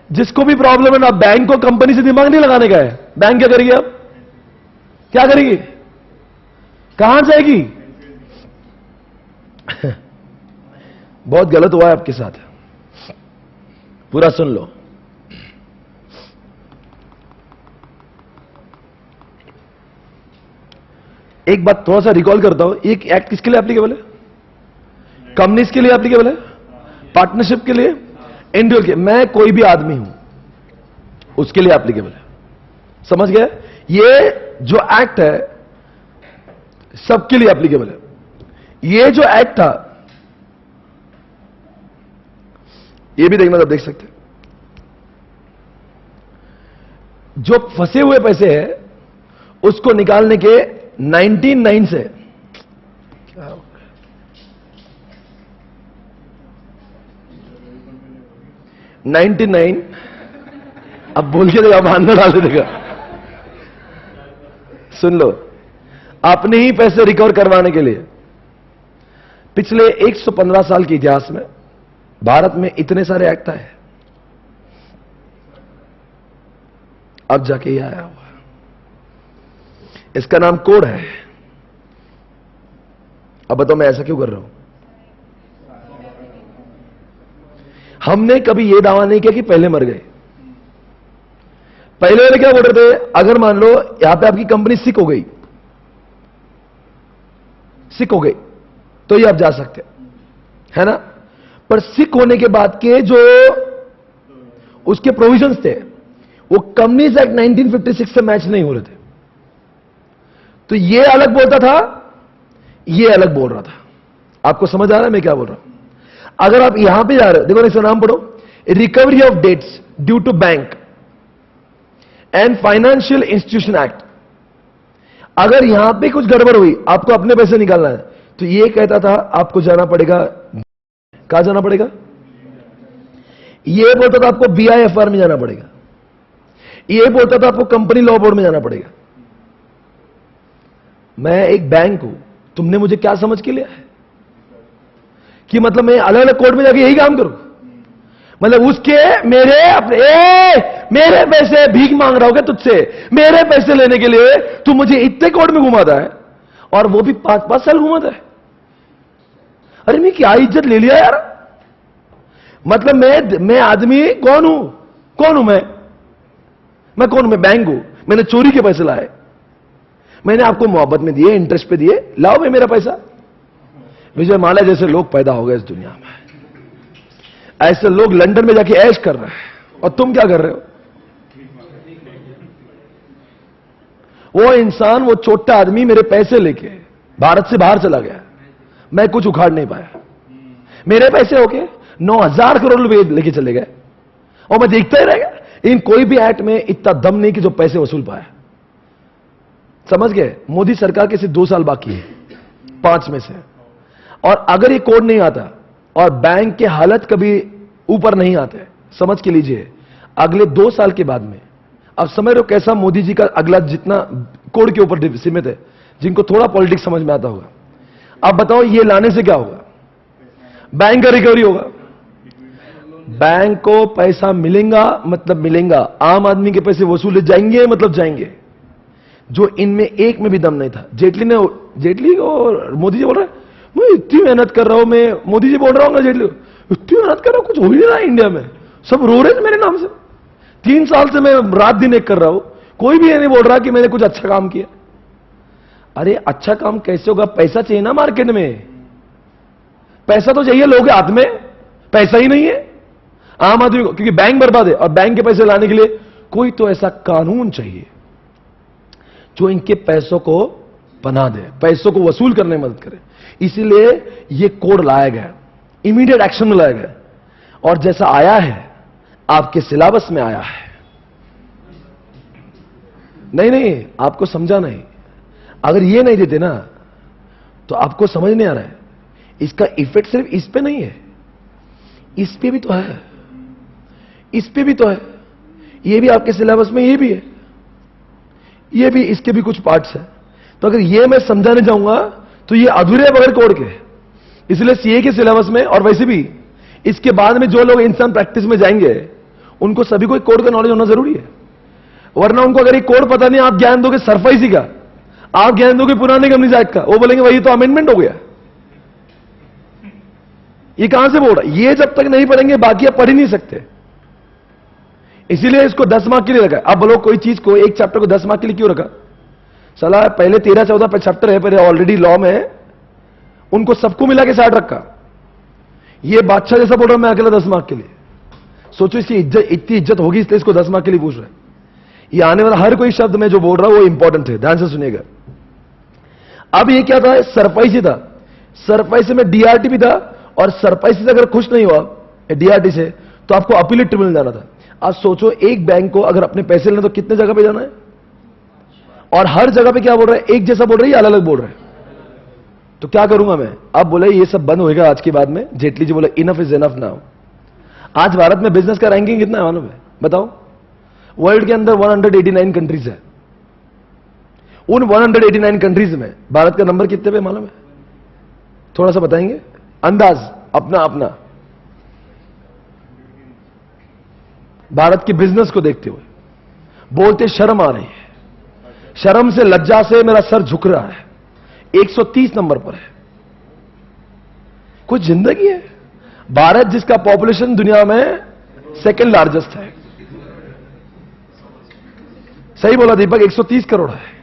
जिसको भी प्रॉब्लम है ना, बैंक को कंपनी से दिमाग नहीं लगाने का है, बैंक क्या करेगी, अब क्या करेगी, कहां जाएगी। बहुत गलत हुआ है आपके साथ, पूरा सुन लो। एक बात थोड़ा सा रिकॉल करता हूं, एक एक्ट किसके लिए एप्लीकेबल है, कंपनीज के लिए एप्लीकेबल है, पार्टनरशिप के लिए, इंडिविजुअल के, मैं कोई भी आदमी हूं उसके लिए एप्लीकेबल है। समझ गए? ये जो एक्ट है सबके लिए एप्लीकेबल है। ये जो एक्ट था, ये भी देखना, तो देख सकते हैं, जो फंसे हुए पैसे हैं उसको निकालने के 1999 से, क्या हो गया, 99, अब बोल के देखा, बांधना डाल देगा, सुन लो, अपने ही पैसे रिकवर करवाने के लिए पिछले 115 साल के इतिहास में भारत में इतने सारे एक्ट आए, अब जाके ये आया हुआ, इसका नाम कोड है। अब बताओ मैं ऐसा क्यों कर रहा हूं, हमने कभी यह दावा नहीं किया कि पहले मर गए। पहले वाले क्या बोल रहे थे, अगर मान लो यहां पे आपकी कंपनी सिक हो गई, तो ये आप जा सकते है ना, पर सिक होने के बाद के जो उसके प्रोविजंस थे वो कंपनीज एक्ट 1956 से मैच नहीं हो रहे थे। तो ये अलग बोलता था, ये अलग बोल रहा था। आपको समझ आ रहा है मैं क्या बोल रहा हूं? अगर आप यहां पे जा रहे हो, देखो इसका नाम पढ़ो, recovery of debts due to bank and financial institution act. अगर यहां पे कुछ गड़बड़ हुई, आपको अपने पैसे निकालना है, तो ये कहता था आपको जाना पड़ेगा, कहां जाना पड़ेगा, ये बोलता था आपको BIFR में जाना पड़ेगा, ये बोलता था आपको कंपनी लॉ बोर्ड में जाना पड़ेगा। मैं एक बैंक हूं, तुमने मुझे क्या समझ के लिया है कि मतलब मैं अलग अलग कोर्ट में जाके यही काम करूं? मतलब उसके मेरे अपने मेरे पैसे भीख मांग रहा होगा तुझसे, मेरे पैसे लेने के लिए तू मुझे इतने कोर्ट में घुमाता है, और वो भी 5-5 साल घुमाता है। अरे मैं क्या इज्जत ले लिया यार। मतलब मैं आदमी कौन हूं मैं कौन हूं? मैं बैंक हूं। मैंने चोरी के पैसे लाए, मैंने आपको मोहब्बत में दिए, इंटरेस्ट पे दिए, लाओ भाई मेरा पैसा। विजय माल्या जैसे लोग पैदा हो गए इस दुनिया में। ऐसे लोग लंदन में जाके ऐश कर रहे हैं, और तुम क्या कर रहे हो? वो इंसान, वो छोटा आदमी मेरे पैसे लेके भारत से बाहर चला गया, मैं कुछ उखाड़ नहीं पाया। मेरे पैसे होके 9,000 करोड़ रुपए लेके चले गए, और मैं देखता ही रह गया। इन कोई भी एक्ट में इतना दम नहीं कि जो पैसे वसूल पाया। समझ गए? मोदी सरकार के सिर्फ 2 साल बाकी है 5 में से, और अगर ये कोड नहीं आता और बैंक के हालत कभी ऊपर नहीं आते, समझ के लीजिए अगले 2 साल के बाद में, अब समझ रहे हो कैसा मोदी जी का अगला जितना कोड के ऊपर सीमित है, जिनको थोड़ा पॉलिटिक्स समझ में आता होगा। अब बताओ ये लाने से क्या होगा? बैंक का रिकवरी होगा, बैंक को पैसा मिलेगा, मतलब मिलेगा। आम आदमी के पैसे वसूले जाएंगे, मतलब जाएंगे। जो इनमें एक में भी दम नहीं था। जेटली और मोदी जी बोल रहे हैं मैं इतनी मेहनत कर रहा हूं, मैं मोदी जी बोल रहा हूं जेटली इतनी मेहनत कर रहा हूं, कुछ हो ही नहीं रहा इंडिया में, सब रो रहे थे मेरे नाम से। 3 साल से मैं रात दिन एक कर रहा हूं, कोई भी ये नहीं बोल रहा कि मैंने कुछ अच्छा काम किया। अरे अच्छा काम कैसे होगा? पैसा चाहिए ना मार्केट में, पैसा तो चाहिए लोगों के हाथ में, पैसा ही नहीं है आम आदमी को, क्योंकि बैंक बर्बाद है। और बैंक के पैसे लाने के लिए कोई तो ऐसा कानून चाहिए जो इनके पैसों को बना दे, पैसों को वसूल करने में मदद करे। इसीलिए ये कोड लाया गया, इमीडिएट एक्शन में लाया गया, और जैसा आया है आपके सिलेबस में आया है। नहीं आपको समझा नहीं। अगर ये नहीं देते ना तो आपको समझ नहीं आ रहा है। इसका इफेक्ट सिर्फ इस पे नहीं है, इस पे भी तो है, इस पे भी तो है, ये भी आपके सिलेबस में, ये भी है, ये भी, इसके भी कुछ पार्ट्स हैं। तो अगर ये मैं समझाने जाऊंगा तो ये अधूरे है बगैर कोड के। इसलिए सीए के सिलेबस में, और वैसे भी इसके बाद में जो लोग इंसान प्रैक्टिस में जाएंगे उनको सभी को कोड का नॉलेज होना जरूरी है। वरना उनको अगर ये कोड पता नहीं, आप ज्ञान दोगे सरफाइसी का, आप ज्ञान दोगे पुराने कम्युनिस्ट एक्ट का, वो बोलेंगे वही तो अमेंडमेंट हो गया, ये कहां से बोल रहा? ये जब तक नहीं पढ़ेंगे बाकी आप पढ़ ही नहीं सकते। इसीलिए इसको 10 मार्क के लिए रखा। अब बोलो कोई चीज को, एक चैप्टर को 10 मार्क के लिए क्यों रखा? सलाह पहले 13-14 चैप्टर है, पहले ऑलरेडी लॉ में, उनको सबको मिला के 60 रखा। ये बादशाह जैसा बोल रहा मैं अकेला 10 मार्क के लिए। सोचो इसकी इतनी इज्जत होगी, इसलिए इसको 10 मार्क के लिए पूछ रहे हैं। ये आने वाला हर कोई शब्द मैं जो बोल रहा हूं वो इंपॉर्टेंट है, ध्यान से सुनिएगा। अब ये क्या था? सरपाइसी था। सरपाइसी में डीआरटी भी था, और सरपाइसी से अगर खुश नहीं हुआ डीआरटी से तो आपको अपीलेट ट्रिब्यूनल जाना था। आप सोचो एक बैंक को अगर अपने पैसे लेना तो कितने जगह पे जाना है, और हर जगह पे क्या बोल रहे हैं? एक जैसा बोल रहे हैं या अलग अलग बोल रहे हैं? तो क्या करूंगा मैं? अब बोले ये सब बंद होएगा आज के बाद में। जेटली जी बोले इनफ इज इनफ नाउ। आज भारत में बिजनेस का रैंकिंग कितना है मालूम है? बताओ। वर्ल्ड के अंदर 189 कंट्रीज है। उन 189 कंट्रीज में भारत का नंबर कितने पे मालूम है? थोड़ा सा बताएंगे अंदाज अपना अपना, भारत के बिजनेस को देखते हुए। बोलते शर्म आ रही है, शर्म से लज्जा से मेरा सर झुक रहा है। 130 नंबर पर है। कुछ जिंदगी है। भारत जिसका पॉपुलेशन दुनिया में सेकंड लार्जेस्ट है, सही बोला दीपक, 130 करोड़ है।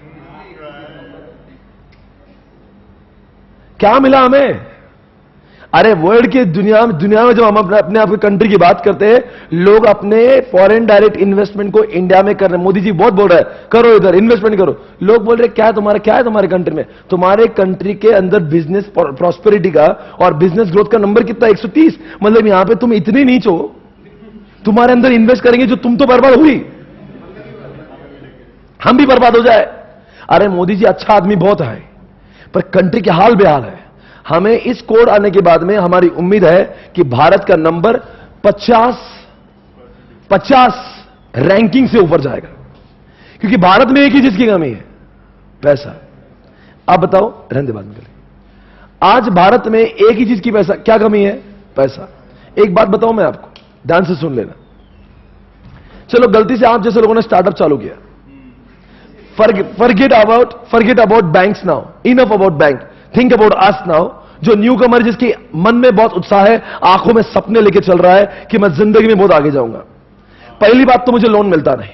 क्या मिला हमें? अरे वर्ल्ड के दुनिया में जब हम अपने आप की कंट्री की बात करते हैं, लोग अपने फॉरेन डायरेक्ट इन्वेस्टमेंट को इंडिया में कर रहे हैं। मोदी जी बहुत बोल रहे हैं करो इधर इन्वेस्टमेंट करो। लोग बोल रहे क्या है तुम्हारे कंट्री में? तुम्हारे कंट्री के अंदर बिजनेस प्रॉस्पेरिटी का और बिजनेस ग्रोथ का नंबर कितना? 130। मतलब यहां पे तुम इतनी नीच हो, तुम्हारे अंदर इन्वेस्ट करेंगे जो तुम तो बर्बाद हुई, हम भी बर्बाद हो जाए। अरे मोदी जी अच्छा आदमी बहुत है, पर कंट्री के हाल बेहाल है। हमें इस कोड आने के बाद में हमारी उम्मीद है कि भारत का नंबर 50 रैंकिंग से ऊपर जाएगा, क्योंकि भारत में एक ही चीज की कमी है, पैसा। आप बताओ, रहने बाद में आज भारत में एक ही चीज की पैसा क्या कमी है? पैसा। एक बात बताऊं मैं आपको, ध्यान से सुन लेना। चलो गलती से आप जैसे लोगों ने स्टार्टअप चालू किया, forget about banks now, enough about bank, think about us now। जो न्यू कमर जिसकी मन में बहुत उत्साह है, आंखों में सपने लेके चल रहा है कि मैं जिंदगी में बहुत आगे जाऊंगा। पहली बात तो मुझे लोन मिलता नहीं,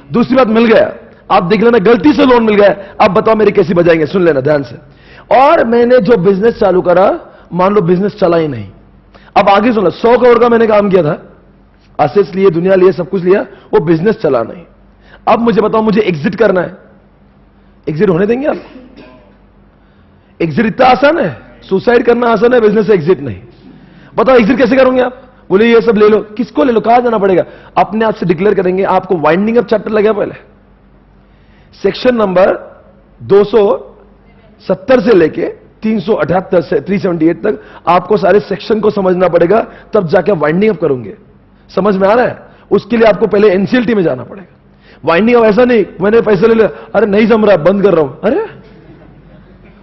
दूसरी बात मिल गया, आप देख लेना गलती से लोन मिल गया, अब बताओ मेरी कैसी बजाएंगे, सुन लेना ध्यान से। और मैंने जो बिजनेस चालू करा, मान लो बिजनेस चला ही नहीं, अब आगे सुनो, 100 करोड़ का मैंने काम किया था, असेट्स लिए, दुनिया लिए, सब कुछ लिया, वो बिजनेस चला नहीं। अब मुझे बताओ, मुझे एग्जिट करना है, एग्जिट होने देंगे आप? एग्जिट इतना आसान है? सुसाइड करना आसान है, बिजनेस से एग्जिट नहीं। बताओ एग्जिट कैसे करोगे आप? बोले ये सब ले लो, किसको ले लो, कहां जाना पड़ेगा? अपने आप से डिक्लेयर करेंगे। आपको वाइंडिंग अप चैप्टर लगा पहले, सेक्शन नंबर 270 से लेके 378 से 378 तक आपको सारे सेक्शन को समझना पड़ेगा, तब जाके वाइंडिंग अप करोगे। समझ में आ रहा है? उसके लिए आपको पहले एनसीएलटी में जाना पड़ेगा। वाइंडिंग अप ऐसा नहीं मैंने पैसे ले लिया, अरे नहीं जम रहा, बंद कर रहा हूं, अरे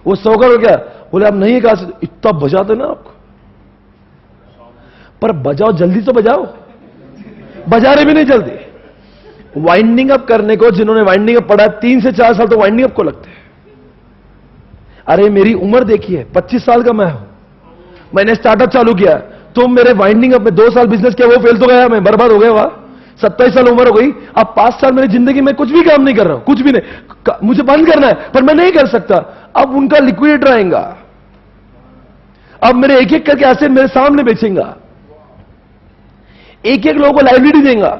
वो 100 करोड़ क्या? बोले आप नहीं, कहा इतना बजा दो ना आपको, पर बजाओ, जल्दी तो बजाओ, बजा रहे भी नहीं जल्दी। वाइंडिंग अप करने को जिन्होंने वाइंडिंग अप पढ़ा 3 से 4 साल तो वाइंडिंग अप को लगते हैं। अरे मेरी उम्र देखिए, 25 साल का मैं हूं, मैंने स्टार्टअप चालू किया, तुम मेरे वाइंडिंग अप में 2 साल बिजनेस किया, वो फेल तो गया, मैं बर्बाद हो गया। वहां 27 साल उम्र हो गई, अब 5 साल मेरी जिंदगी में कुछ भी काम नहीं कर रहा हूं, कुछ भी नहीं, मुझे बंद करना है पर मैं नहीं कर सकता। अब उनका लिक्विडेटर आएगा, अब मेरे एक एक करके एसेट मेरे सामने बेचेंगा, एक एक लोगों को लाइबिलिटी देगा,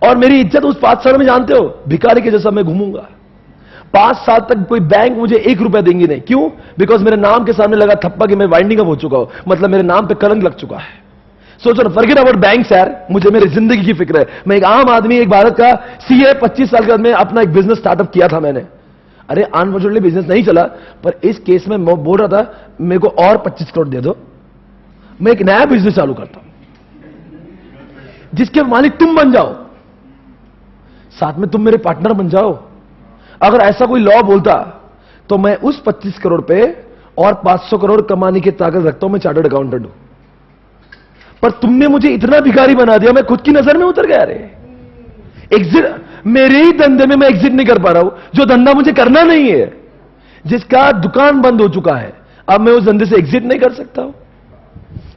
और मेरी इज्जत उस 5 साल में जानते हो, भिखारी के जैसा मैं घूमूंगा। 5 साल तक कोई बैंक मुझे 1 रुपया देंगी नहीं। क्यों? बिकॉज मेरे नाम के सामने लगा थप्पा कि मैं वाइंडिंग अप हो चुका हूं, मतलब मेरे नाम पे कलंक लग चुका है। सोचो ना, फॉरगेट अबाउट बैंक्स यार, मुझे मेरी जिंदगी की फिक्र है। मैं एक आम आदमी, एक भारत का सीए, 25 साल के बाद में अपना एक बिजनेस स्टार्टअप किया था मैंने। अरे अनफॉर्चुनेटली बिजनेस नहीं चला, पर इस केस में मैं बोल रहा था मेरे को और 25 करोड़ दे दो, मैं एक नया बिजनेस चालू करता हूं जिसके मालिक तुम बन जाओ, साथ में तुम मेरे पार्टनर बन जाओ। अगर ऐसा कोई लॉ बोलता तो मैं उस 25 करोड़ पे और 500 करोड़ कमाने की ताकत रखता हूं, मैं चार्टर्ड अकाउंटेंट हूं। पर तुमने मुझे इतना भिखारी बना दिया, मैं खुद की नजर में उतर गया। रे एग्जिट, मेरे ही धंधे में मैं एग्जिट नहीं कर पा रहा हूं, जो धंधा मुझे करना नहीं है, जिसका दुकान बंद हो चुका है, अब मैं उस धंधे से एग्जिट नहीं कर सकता हूं।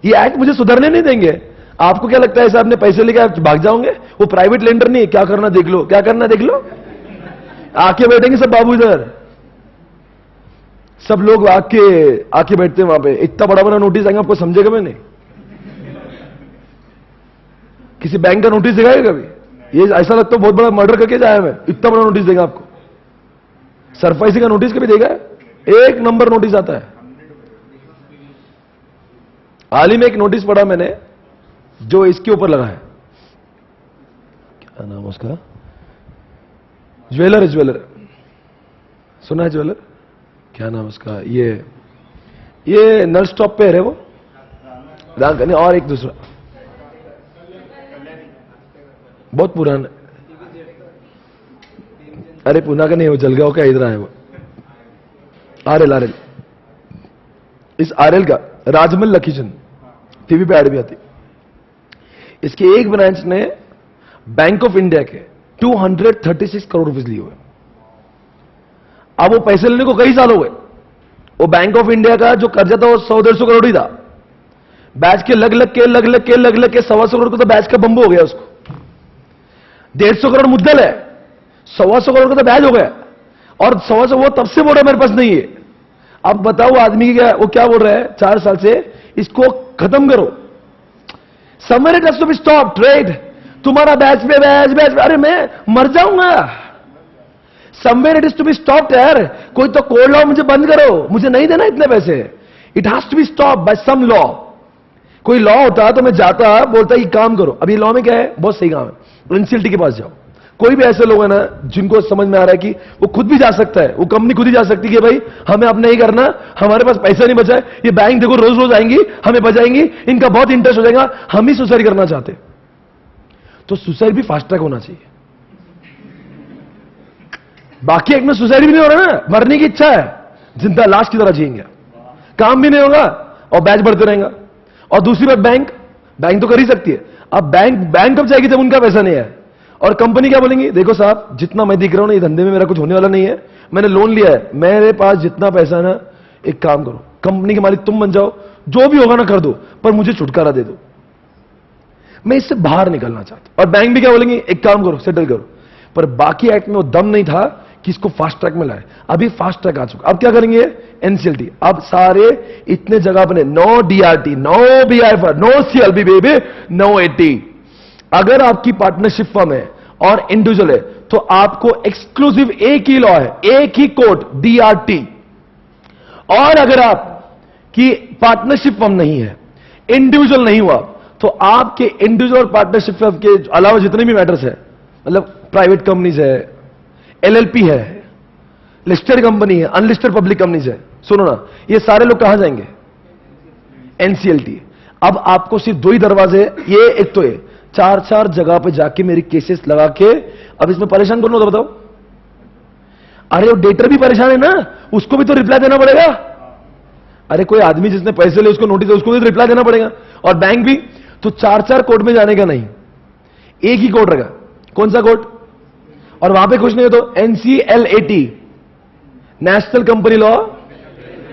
ये एक्ट मुझे सुधरने नहीं देंगे। आपको क्या लगता है साहब ने पैसे लेके आप भाग जाओगे? वो प्राइवेट लेंडर नहीं है, क्या करना देख लो, क्या करना देख लो, आके बैठेंगे सब बाबू इधर, सब लोग आके बैठते हैं वहां पे। इतना बड़ा बड़ा नोटिस आएगा, आपको समझेगा मैं नहीं। किसी बैंक का नोटिस दिखाएगा कभी? ये ऐसा लगता है बहुत बड़ा मर्डर करके जाया मैं, इतना बड़ा नोटिस देगा आपको। सरफाइसी का नोटिस कभी देगा? एक नंबर नोटिस आता है। हाल ही में एक नोटिस पढ़ा मैंने जो इसके ऊपर लगा है, क्या नाम है उसका, ज्वेलर है, ज्वेलर सुना है? ज्वेलर क्या नाम उसका, ये नल स्टॉप पे है वो, नहीं, और एक दूसरा बहुत पुराना, अरे पुणे का नहीं, वो जलगांव का, इधर है वो, आरएल। इस आरएल का राजमल लखीचंद, टीवी पे ऐड भी आती। इसके एक ब्रांच ने बैंक ऑफ इंडिया के 236 करोड़ रुपए लिए हुए। अब वो पैसे लेने को कई साल हो गए। वो बैंक ऑफ इंडिया का जो कर्जा था वो 100-150 करोड़ ही था। बैच के लग लग के 125 करोड़ को तो बैच का बंबू हो गया उसको। 150 करोड़ मुद्दल है, 125 करोड़ का तो बैच हो गया, और 125 वो तब से बोल रहा है मेरे पास नहीं है। अब बताओ आदमी वो क्या बोल रहा है 4 साल से, इसको खत्म करो। Somewhere it has to be stop trade. तुम्हारा बैच पे बैच, अरे मैं मर जाऊंगा। Somewhere it is to be stop यार। कोई तो कोड लॉ मुझे बंद करो, मुझे नहीं देना इतने पैसे। It has to be stop by some law. कोई लॉ होता तो मैं जाता, बोलता ये काम करो। अभी लॉ में क्या है, बहुत सही काम है, एनसीएलटी के पास जाओ। कोई भी ऐसे लोग हैं ना जिनको समझ में आ रहा है कि वो खुद भी जा सकता है, वो कंपनी खुद ही जा सकती है कि भाई हमें अब नहीं करना, हमारे पास पैसा नहीं बचा है, ये बैंक देखो रोज रोज आएंगी, हमें बचाएंगी, इनका बहुत इंटरेस्ट हो जाएगा, हम ही सुसाइड करना चाहते। तो सुसाइड भी फास्ट ट्रैक होना चाहिए। बाकी एक में सुसाइड भी नहीं हो रहा ना, मरने की इच्छा है, जिंदा लाश की तरह जिएंगे, काम भी नहीं होगा और बैच बढ़ते रहेगा। और दूसरी बात, बैंक बैंक तो कर ही सकती है। अब बैंक कब जाएगी जब उनका पैसा नहीं है। और कंपनी क्या बोलेंगी, देखो साहब जितना मैं दिख रहा हूं ना, ये धंधे में मेरा कुछ होने वाला नहीं है, मैंने लोन लिया है, मेरे पास जितना पैसा है ना, एक काम करो, कंपनी के मालिक तुम बन जाओ, जो भी होगा ना कर दो, पर मुझे छुटकारा दे दो, मैं इससे बाहर निकलना चाहता हूं। और बैंक भी क्या बोलेंगे, एक काम करो सेटल करो। पर बाकी एक्ट में वो दम नहीं था कि इसको फास्ट ट्रैक में लाए। अभी फास्ट ट्रैक आ चुका, अब क्या करेंगे, एनसीएलटी। अब सारे इतने जगह बने, no DRT, no BIFR, no CLB baby, no AT. अगर आपकी पार्टनरशिप फर्म है और इंडिविजुअल है तो आपको एक्सक्लूसिव एक ही लॉ है, एक ही कोड, डीआरटी। और अगर आपकी पार्टनरशिप फर्म नहीं है, इंडिविजुअल नहीं हुआ, तो आपके इंडिविजुअल पार्टनरशिप फर्म के अलावा जितने भी मैटर्स है, मतलब प्राइवेट कंपनीज है, एलएलपी है, लिस्टेड कंपनी है, अनलिस्टेड पब्लिक कंपनीज है, सुनो ना, ये सारे लोग कहां जाएंगे, एनसीएलटी। अब आपको सिर्फ दो ही दरवाजे, ये एक तो ये, चार चार जगह पे जाके मेरी केसेस लगा के, अब इसमें परेशान कौन होता बताओ। अरे वो डेटर भी परेशान है ना, उसको भी तो रिप्लाई देना पड़ेगा। अरे कोई आदमी जिसने पैसे लिए उसको नोटिस है, उसको भी रिप्लाई देना पड़ेगा। और बैंक भी, तो चार चार कोर्ट में जाने का नहीं, एक ही कोर्ट रहेगा। कौन सा कोर्ट, और वहां पे खुश नहीं हो तो एनसीएलएटी, नेशनल कंपनी लॉ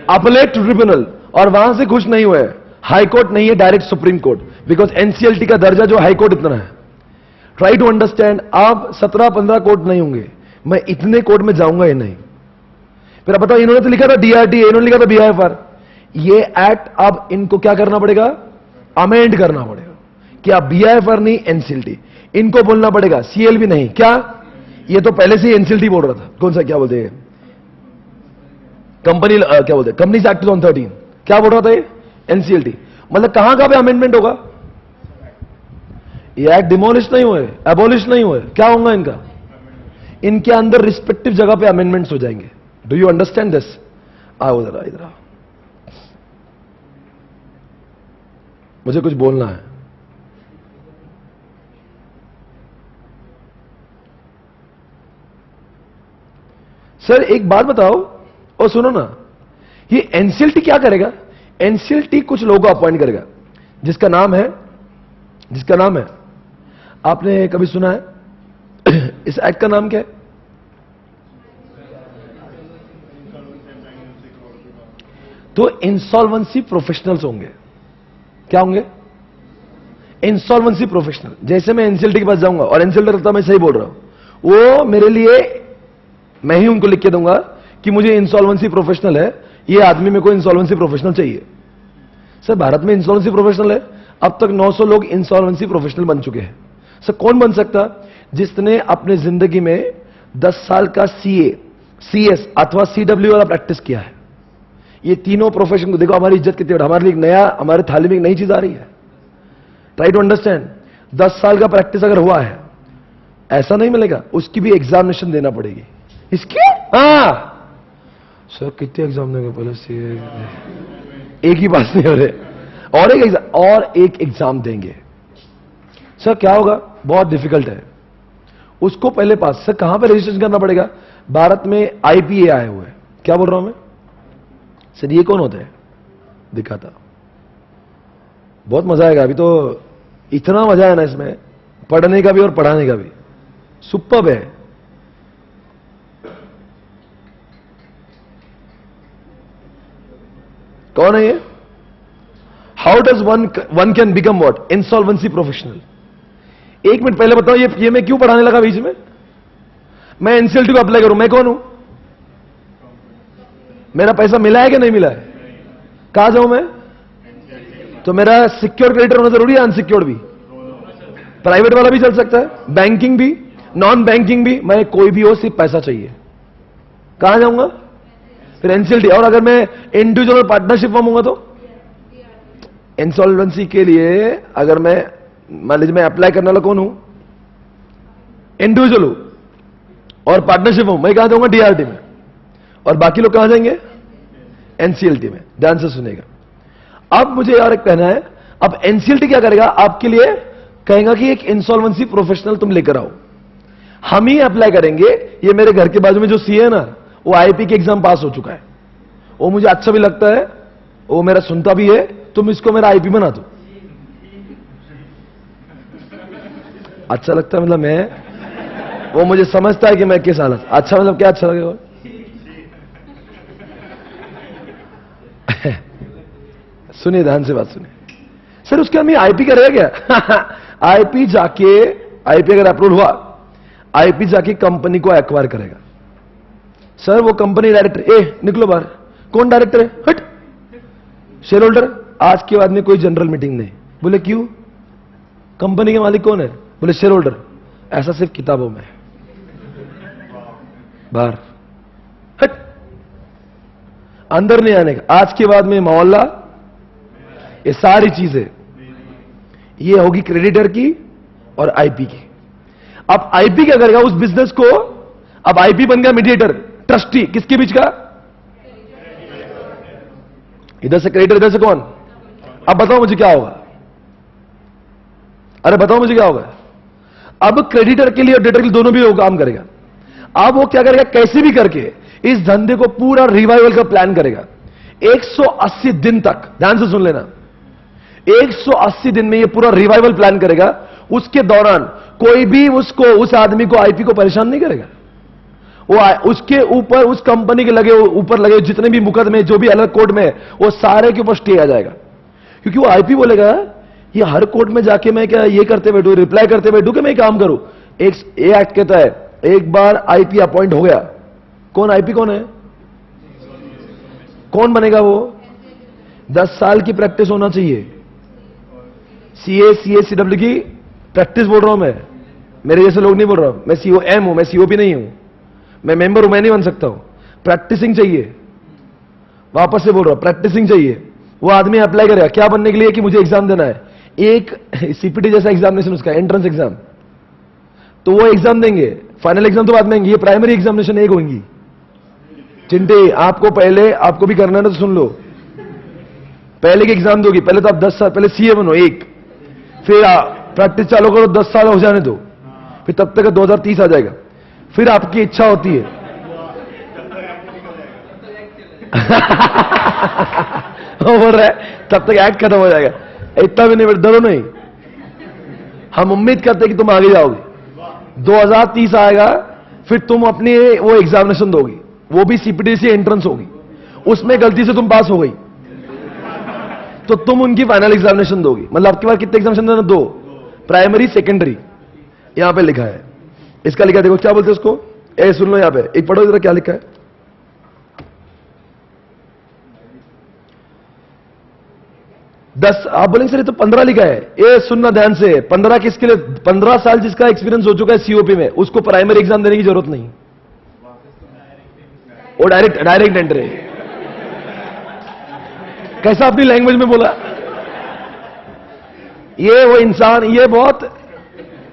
अपलेट ट्रिब्यूनल, और वहां से खुश नहीं हुए, हाई कोर्ट नहीं है, direct supreme court, because NCLT का दर्जा जो हाई कोर्ट इतना है। ट्राई टू अंडरस्टैंड, आप 17-15 कोर्ट नहीं होंगे, मैं इतने कोर्ट में जाऊंगा ही नहीं। फिर आप बताओ, इन्होंने तो लिखा था डीआरटी, इन्होंने लिखा था बीआईएफआर, ये एक्ट अब इनको क्या करना पड़ेगा, अमेंड करना पड़ेगा कि आप बीआईएफआर नहीं, एनसीएलटी। इनको बोलना पड़ेगा सीएलबी नहीं, क्या, ये तो पहले से ही एनसीएलटी बोल रहा था। कौन सा, क्या बोलते हैं, कंपनी क्या बोलते हैं, कंपनीज एक्ट 2013, क्या बोल रहा था ये, एनसीएलटी। मतलब कहां पे अमेंडमेंट होगा, ये एक्ट डिमोलिश नहीं हुए, एबोलिश नहीं हुए, क्या होगा इनका, इनके अंदर रिस्पेक्टिव जगह पे अमेंडमेंट्स हो जाएंगे। Do you understand this. आओ इधर, इधर मुझे कुछ बोलना है। सर एक बात बताओ, और सुनो ना, ये एनसीएलटी क्या करेगा, एनसीएलटी कुछ लोगों को अपॉइंट करेगा, जिसका नाम है, आपने कभी सुना है इस एक्ट का नाम क्या है, तो इंसॉल्वेंसी प्रोफेशनल्स होंगे। क्या होंगे, इंसॉल्वेंसी प्रोफेशनल। जैसे मैं एनसीएलटी के पास जाऊंगा और एनसीएलटी लगता मैं सही बोल रहा हूं, वो मेरे लिए, मैं ही उनको लिख के दूंगा कि मुझे इंसॉल्वेंसी प्रोफेशनल है, ये आदमी मेरे को इंसॉल्वेंसी प्रोफेशनल चाहिए। सर भारत में इंसॉल्वेंसी प्रोफेशनल है, अब तक 900 लोग इंसॉल्वेंसी प्रोफेशनल बन चुके हैं। सर कौन बन सकता, जिसने अपने जिंदगी में 10 साल का सीए, सीएस अथवा सीडब्ल्यू वाला प्रैक्टिस किया है। ये तीनों प्रोफेशन को देखो, हमारी इज्जत कितनी, हमारे लिए एक नया, हमारे थाली में एक नई चीज आ रही है। ट्राई टू अंडरस्टैंड, 10 साल का प्रैक्टिस अगर हुआ है, ऐसा नहीं मिलेगा, उसकी भी एग्जामिनेशन देना पड़ेगी। इसके हाँ सर कितने एग्जाम देंगे पहले सीए, एक ही बात नहीं हो रहे, और एक एग्जाम देंगे। सर क्या होगा, बहुत डिफिकल्ट है, उसको पहले पास। सर कहां पे रजिस्ट्रेशन करना पड़ेगा, भारत में आईपीए आए हुए, क्या बोल रहा हूं मैं सर, ये कौन होता है, दिखाता, बहुत मजा आएगा। अभी तो इतना मजा है ना इसमें, पढ़ने का भी और पढ़ाने का भी, सुपर्ब है। कौन है ये, how does one can become what, insolvency professional. एक मिनट पहले बताओ, ये मैं क्यों पढ़ाने लगा बीच में, मैं एनसीएलटी को अप्लाई करूं, मैं कौन हूं, मेरा पैसा मिला है कि नहीं मिला है, कहां जाऊं मैं, तो मेरा सिक्योर क्रेडिटर होना जरूरी है, अनसिक्योर्ड भी, प्राइवेट वाला भी चल सकता है, बैंकिंग भी, नॉन बैंकिंग भी, मैं कोई भी हो, सिर्फ पैसा चाहिए, कहां जाऊंगा, फिर एनसीएलटी। और अगर मैं इंडिविजुअल पार्टनरशिप फॉर्म होगा तो इंसॉल्वेंसी के लिए, अगर मैं मान लीजिए मैं अप्लाई करने वाला कौन हूं, इंडिविजुअल हूं और पार्टनरशिप हूं, मैं कहां जाऊंगा, डीआरटी में, और बाकी लोग कहां जाएंगे, एनसीएलटी में। ध्यान से सुनेगा। अब मुझे और एक कहना है, अब एनसीएलटी क्या करेगा आपके लिए, कहेगा कि एक इंसॉल्वेंसी प्रोफेशनल तुम लेकर आओ, हम ही अप्लाई करेंगे। ये मेरे घर के बाजू में जो सीए है ना, वो आईपी के एग्जाम पास हो चुका है, वो मुझे अच्छा भी लगता है, वो मेरा सुनता भी है, तुम इसको मेरा आईपी बना दो। अच्छा लगता है मतलब मैं, वो मुझे समझता है कि मैं किस हालत। अच्छा मतलब क्या अच्छा लगेगा? सुनिए ध्यान से बात सुनिए सर, उसके बाद में आईपी करेगा क्या? आईपी जाके, आईपी अगर अप्रूव हुआ, आईपी जाके कंपनी को एक्वायर करेगा। सर वो कंपनी डायरेक्टर, ए निकलो बाहर, कौन डायरेक्टर है? हट। शेयर होल्डर, आज के बाद में कोई जनरल मीटिंग नहीं। बोले क्यों? कंपनी के मालिक कौन है? बोले शेयर होल्डर। ऐसा सिर्फ किताबों में, बाहर हट, अंदर नहीं आने का। आज के बाद में मोहल्ला, ये सारी चीजें ये होगी क्रेडिटर की और आईपी की। अब आईपी क्या करेगा उस बिजनेस को? अब आईपी बन गया मीडिएटर, ट्रस्टी, किसके बीच का? इधर से क्रेडिटर, इधर से कौन? अब बताओ मुझे क्या होगा? अरे बताओ मुझे क्या होगा? अब क्रेडिटर के लिए और डेटर के लिए दोनों भी वो काम करेगा। अब वो क्या करेगा? कैसे भी करके इस धंधे को पूरा रिवाइवल का प्लान करेगा 180 दिन तक। ध्यान से सुन लेना, 180 दिन में ये पूरा रिवाइवल प्लान करेगा। उसके दौरान कोई भी उसको, उस आदमी को, आईपी को परेशान नहीं करेगा। वो उसके ऊपर, उस कंपनी के लगे ऊपर लगे जितने भी मुकदमे, जो भी अलग कोर्ट में, वो सारे के ऊपर स्टे आ जाएगा। क्योंकि वो आईपी बोलेगा ये हर कोर्ट में जाके मैं क्या ये करते बैठू, रिप्लाई करते बैठू कि मैं काम करूं। एक एक्ट कहता है एक बार आईपी अपॉइंट हो गया, कौन आईपी कौन है? कौन बनेगा वो? 10 साल की प्रैक्टिस होना चाहिए। सीए, सीडब्ल्यू की प्रैक्टिस बोल रहा हूं मैं, मेरे जैसे लोग नहीं बोल रहा हूं। मैं सीओएम हूं, मैं सीओपी नहीं हूं, मैं मेंबर हूं, मैं नहीं बन सकता हूं। प्रैक्टिसिंग चाहिए, वापस से बोल रहा हूं, प्रैक्टिसिंग चाहिए। वो आदमी अप्लाई करेगा क्या बनने के लिए? कि मुझे एग्जाम देना है, एक सीपीटी जैसा एग्जामिनेशन, उसका एंट्रेंस एग्जाम, तो वो एग्जाम देंगे। फाइनल एग्जाम तो बाद में, ये प्राइमरी एग्जामिनेशन एक होंगी। चिंटे आपको पहले, आपको भी करना है ना, तो सुन लो, पहले की एग्जाम दोगी। पहले तो आप 10 साल पहले सीए बनो एक, फिर प्रैक्टिस चालू करो, 10 साल हो जाने दो, फिर तब तक 2030 आ जाएगा। फिर आपकी इच्छा होती है वो बोल रहा है तब तक एक्ट खत्म हो जाएगा। इतना भी नहीं, डरो नहीं, हम उम्मीद करते हैं कि तुम आगे जाओगे। 2030 आएगा, फिर तुम अपनी वो एग्जामिनेशन दोगी, वो भी सीपीटी से एंट्रेंस होगी। उसमें गलती से तुम पास हो गई तो तुम उनकी फाइनल एग्जामिनेशन दोगी। मतलब आपके पास कितने एग्जामिनेशन देना? 2, प्राइमरी सेकेंडरी। यहां पे लिखा है, इसका लिखा है, देखो क्या बोलते हैं उसको, ए सुन लो यहां पे, एक पढ़ो जरा क्या लिखा है। 10, आप बोलेंगे सर ये तो 15 लिखा है। ए सुनना ध्यान से, 15 किसके लिए? 15 साल जिसका एक्सपीरियंस हो चुका है सीओपी में, उसको प्राइमरी एग्जाम देने की जरूरत नहीं, वो डायरेक्ट एंट्री। कैसा अपनी लैंग्वेज में बोला? ये वो इंसान, ये बहुत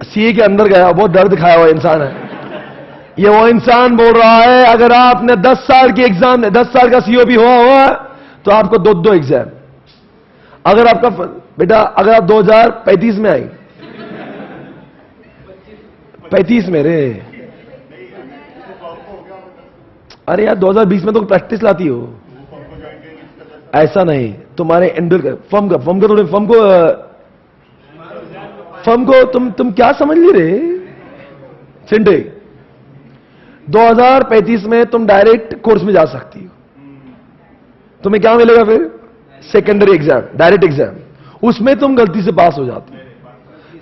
सीए के अंदर गया, बहुत दर्द खाया हुआ इंसान है। ये वो इंसान बोल रहा है अगर आपने 10 साल की एग्जाम, 10 साल का सीओपी हुआ तो आपको 2 एग्जाम। अगर आपका बेटा, अगर आप 2035 में आई, 35 में रे, अरे यार 2020 में तो प्रैक्टिस लाती हो, ऐसा नहीं। तुम्हारे एंडर फर्म को तुम क्या समझ ली रे चिंटे? 2035 में तुम डायरेक्ट कोर्स में जा सकती हो। तुम्हें क्या मिलेगा फिर? सेकेंडरी एग्जाम, डायरेक्ट एग्जाम, उसमें तुम गलती से पास हो जाते हो,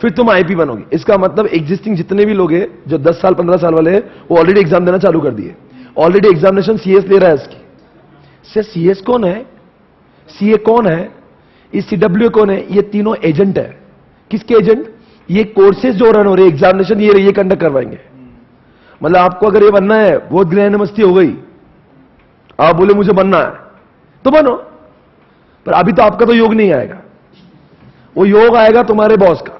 फिर तुम आईपी बनोगे। इसका मतलब एग्जिस्टिंग जितने भी लोग हैं जो 10 साल 15 साल वाले हैं, वो ऑलरेडी एग्जाम देना चालू कर दिए, ऑलरेडी एग्जामिनेशन सीएस ले रहा है इसकी। सर सीएस कौन है? सीए कौन है? ये सीडब्ल्यू कौन है? ये तीनों एजेंट है। किसके एजेंट? ये कोर्सेज जो रन हो रहे, एग्जामिनेशन ये कंडक्ट करवाएंगे। मतलब आपको अगर ये बनना है, बहुत ग्रहण मस्ती हो गई, आप बोले मुझे बनना है तो बनो, पर अभी तो आपका तो योग नहीं आएगा, वो योग आएगा तुम्हारे बॉस का।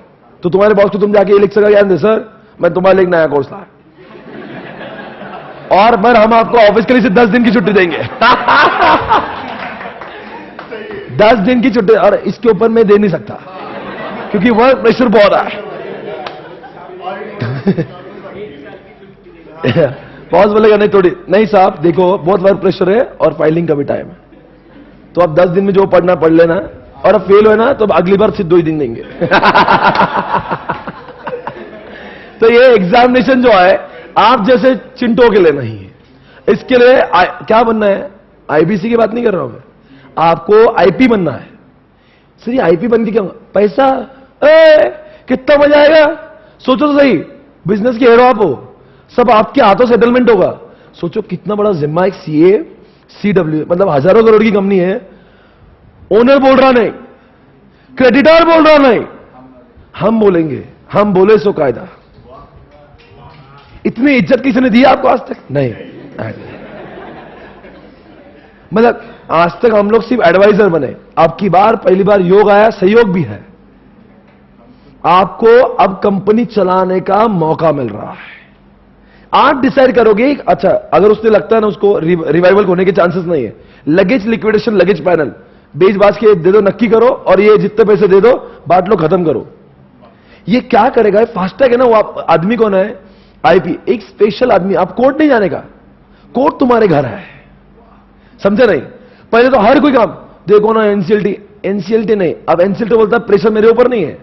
तो तुम्हारे बॉस को तुम जाके ये लिख सका, यार सर मैं तुम्हारे लिए एक नया कोर्स लाया, और पर हम आपको ऑफिस के लिए सिर्फ 10 दिन की छुट्टी देंगे 10 दिन की छुट्टी, और इसके ऊपर मैं दे नहीं सकता क्योंकि वर्क प्रेशर बहुत है। बॉस बोलेगा नहीं थोड़ी, नहीं साहब देखो बहुत वर्क प्रेशर है और फाइलिंग का भी टाइम है, तो आप 10 दिन में जो पढ़ना पढ़ लेना, और अब फेल हो ना तो अगली बार सिर्फ 2 ही दिन देंगे तो ये एग्जामिनेशन जो है आप जैसे चिंटों के लिए नहीं है। इसके लिए क्या बनना है? आईबीसी की बात नहीं कर रहा हूं मैं, आपको आईपी बनना है। सर ये आईपी बन के क्या पैसा? कितना मजा आएगा, सोचो तो सही। बिजनेस के हीरो आप हो, सब आपके हाथों सेटलमेंट होगा। सोचो कितना बड़ा जिम्मा। एक सीए सीडब्ल्यू मतलब हजारों करोड़ की कंपनी है, ओनर बोल रहा नहीं, क्रेडिटर बोल रहा नहीं, हम बोलेंगे, हम बोले सो कायदा। इतनी इज्जत किसी ने दी आपको आज तक? नहीं। मतलब आज तक हम लोग सिर्फ एडवाइजर बने। अब की बार पहली बार योग आया, सहयोग भी है। आपको अब कंपनी चलाने का मौका मिल रहा है। आप डिसाइड करोगे। अच्छा, अगर उसने लगता है ना उसको रिवाइवल होने के चांसेस नहीं है, लगेज लिक्विडेशन, लगेज पैनल बेच बाज के दे दो, नक्की करो, और ये जितने पैसे दे दो बांट लो, खत्म करो। ये क्या करेगा? फास्टैग है ना, वो आदमी कौन है? आईपी, एक स्पेशल आदमी। आप कोर्ट नहीं जाने का, कोर्ट तुम्हारे घर है, समझे नहीं? पहले तो हर कोई काम देखो ना, एनसीएलटी, एनसीएलटी नहीं, अब एनसीएलटी बोलता है प्रेशर मेरे ऊपर नहीं है।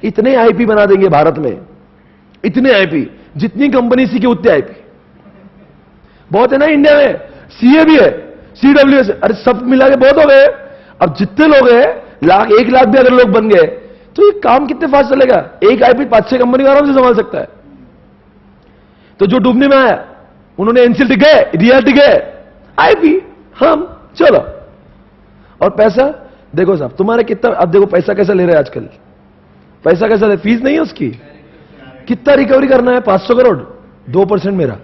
इतने आईपी बना देंगे भारत में, इतने आईपी, जितनी कंपनी सीखी उतने आईपी। बहुत है ना इंडिया में, सीए भी है, सीडब्ल्यूएस, अरे सब मिला के बहुत हो गए। अब जितने लोग हैं, लाख 1 लाख भी अगर लोग बन गए तो ये काम कितने फास्ट चलेगा? एक आईपी 5-6 कंपनी आराम से संभाल सकता है। तो जो डूबने में आया उन्होंने एनसीएलटी गए, रियलिटी गए, आईपी हम चलो। और पैसा देखो साहब तुम्हारे कितना, अब देखो पैसा कैसा ले रहे हैं आजकल, पैसा कैसा ले, फीस नहीं है उसकी, कितना रिकवरी करना है? 500 करोड़, 2% मेरा,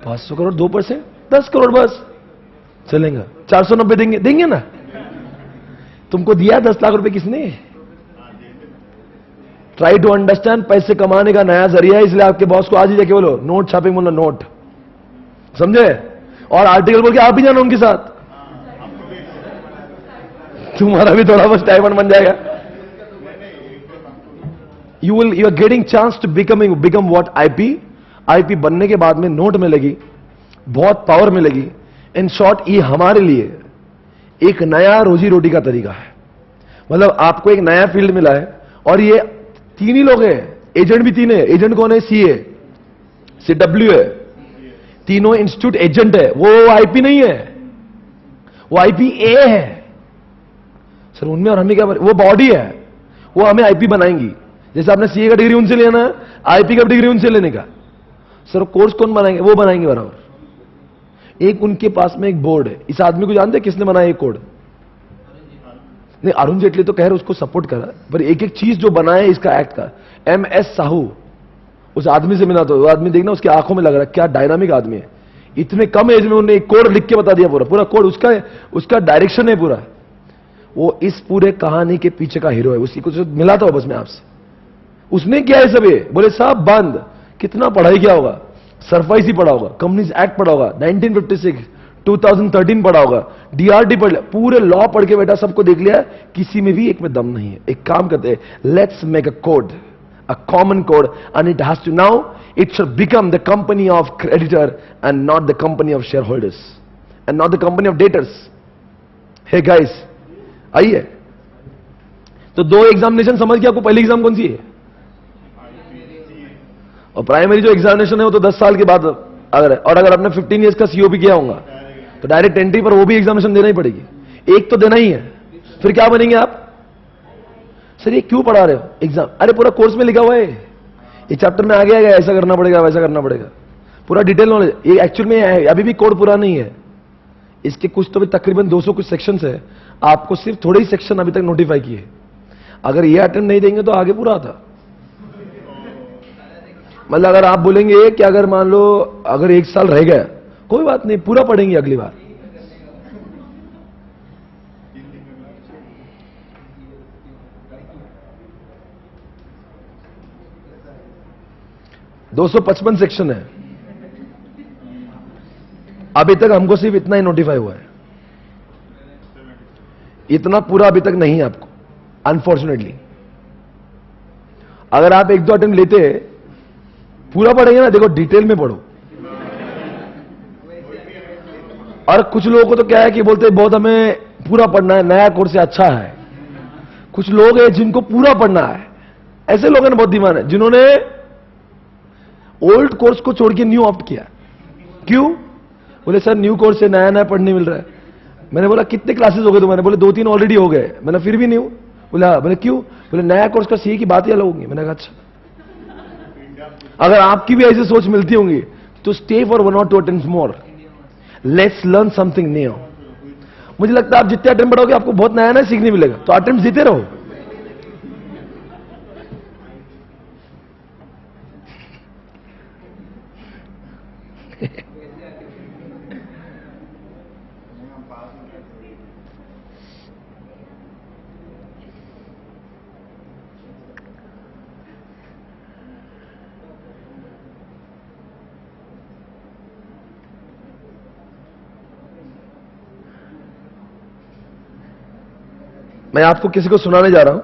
500 करोड़ 2%, 10 करोड़ बस चलेगा। 490 देंगे, देंगे ना? तुमको दिया 10 लाख रुपए किसने? ट्राई टू अंडरस्टैंड, पैसे कमाने का नया जरिया है, इसलिए आपके बॉस को आज ही जाके बोलो नोट छापेंगे, बोलो नोट, समझे? और आर्टिकल बोल के आप भी जाना उनके साथ, तुम्हारा भी थोड़ा बहुत टाइम बन जाएगा। You are getting chance to become what? IP. IP बनने के बाद में नोट मिलेगी, बहुत पावर मिलेगी। इन शॉर्ट, ये हमारे लिए एक नया रोजी रोटी का तरीका है। मतलब आपको एक नया फील्ड मिला है, और ये 3 ही लोग हैं, एजेंट भी 3 है। एजेंट कौन है? सीए, सीडब्ल्यू है, तीनों इंस्टीट्यूट एजेंट है। वो आईपी नहीं है, वो आईपीए है। सर उनमें और हमें क्या? वो बॉडी है, वो हमें आईपी बनाएंगी। जैसे आपने सीए का डिग्री उनसे लेना है, आईपी का डिग्री उनसे लेने का। सर कोर्स कौन बनाएंगे? वो बनाएंगे बराबर। एक उनके पास में एक बोर्ड है। इस आदमी को जानते हैं किसने बनाया ये कोड? नहीं, अरुण जेटली तो कह रहे उसको सपोर्ट करा, पर एक एक चीज जो बनाए इसका एक्ट का, MS साहू। उस आदमी से मिला तो वो आदमी देखना, उसकी आंखों में लग रहा है क्या डायनामिक आदमी है। इतने कम एज में उन्होंने एक कोड लिख के बता दिया, पूरा कोड उसका डायरेक्शन है पूरा। वो इस पूरे कहानी के पीछे का हीरो है। उसी को मिला था बस मैं आपसे, उसने किया है सब। ये बोले साहब बंद, कितना पढ़ाई किया होगा? सरफाइस ही पढ़ा होगा, कंपनीज एक्ट पढ़ा होगा, 1956, 2013 पढ़ा होगा, DRT पढ़ लिया, पूरे लॉ पढ़ के बेटा सबको देख लिया, किसी में भी एक में दम नहीं है। एक काम करते हैं, let's make a code, a common code, and it has to now, it should become the company of creditor and not the company of shareholders and not the company of debtors. Hey guys, आइए। तो 2 एग्जामिनेशन समझ गया आपको? पहली एग्जाम कौन सी है? और प्राइमरी जो एग्जामिनेशन है वो तो 10 साल के बाद अगर है, और अगर आपने 15 ईयर्स का सीओपी किया होगा तो डायरेक्ट एंट्री पर वो भी एग्जामिनेशन देना ही पड़ेगी। एक तो देना ही है, फिर क्या बनेंगे आप? सर ये क्यों पढ़ा रहे हो एग्जाम? अरे पूरा कोर्स में लिखा हुआ है, ये चैप्टर में आ गया, ऐसा करना पड़ेगा, वैसा करना पड़ेगा, पूरा डिटेल नॉलेज। ये एक्चुअल में है, अभी भी कोड पूरा नहीं है। इसके कुछ तो भी तकरीबन 200 कुछ सेक्शंस है, आपको सिर्फ थोड़े ही सेक्शन अभी तक नोटिफाई किए। अगर ये अटेम्प्ट नहीं देंगे तो आगे पूरा आता। मतलब अगर आप बोलेंगे कि अगर मान लो अगर 1 साल रह गया, कोई बात नहीं, पूरा पढ़ेंगे अगली बार। $255 सेक्शन है, अभी तक हमको सिर्फ इतना ही नोटिफाई हुआ है, इतना पूरा अभी तक नहीं है आपको, अनफॉर्चुनेटली। अगर आप 1-2 अटेम्प्ट लेते पूरा पढ़ेंगे ना, देखो डिटेल में पढ़ो। और कुछ लोगों को तो क्या है कि बोलते हैं बहुत हमें पूरा पढ़ना है, नया कोर्स से अच्छा है। कुछ लोग हैं जिनको पूरा पढ़ना है, ऐसे लोगों ने बहुत डिमांड है जिन्होंने ओल्ड कोर्स को छोड़ के न्यू ऑप्ट किया। क्यों? बोले सर न्यू कोर्स से नया नया पढ़ने मिल रहा है। मैंने बोला कितने क्लासेस हो गए तुम्हारे? बोले 2-3 ऑलरेडी हो गए। मैंने फिर भी न्यू? बोला बोले क्यों? बोले नया कोर्स का सीए की बात ही अलग होगी। मैंने कहा अच्छा, अगर आपकी भी ऐसी सोच मिलती होंगी तो stay for 1 or 2 attempts more, let's learn something new. मुझे लगता है आप जितने अटेम्प्ट बढ़ोगे आपको बहुत नया नया सीखने मिलेगा, तो अटेम्प्ट देते रहो। मैं आपको किसी को सुनाने जा रहा हूं।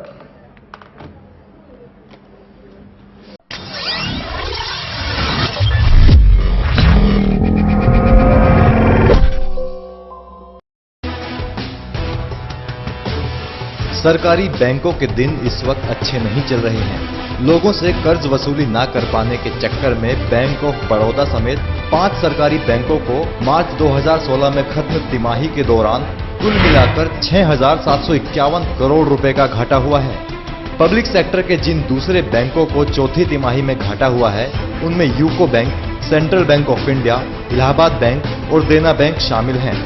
सरकारी बैंकों के दिन इस वक्त अच्छे नहीं चल रहे हैं। लोगों से कर्ज वसूली ना कर पाने के चक्कर में बैंक ऑफ बड़ौदा समेत 5 सरकारी बैंकों को मार्च 2016 में खत्म तिमाही के दौरान कुल मिलाकर 6,751 करोड़ रुपए का घाटा हुआ है। पब्लिक सेक्टर के जिन दूसरे बैंकों को चौथी तिमाही में घाटा हुआ है उनमें UCO bank, central bank of India, Allahabad bank और देना बैंक शामिल हैं।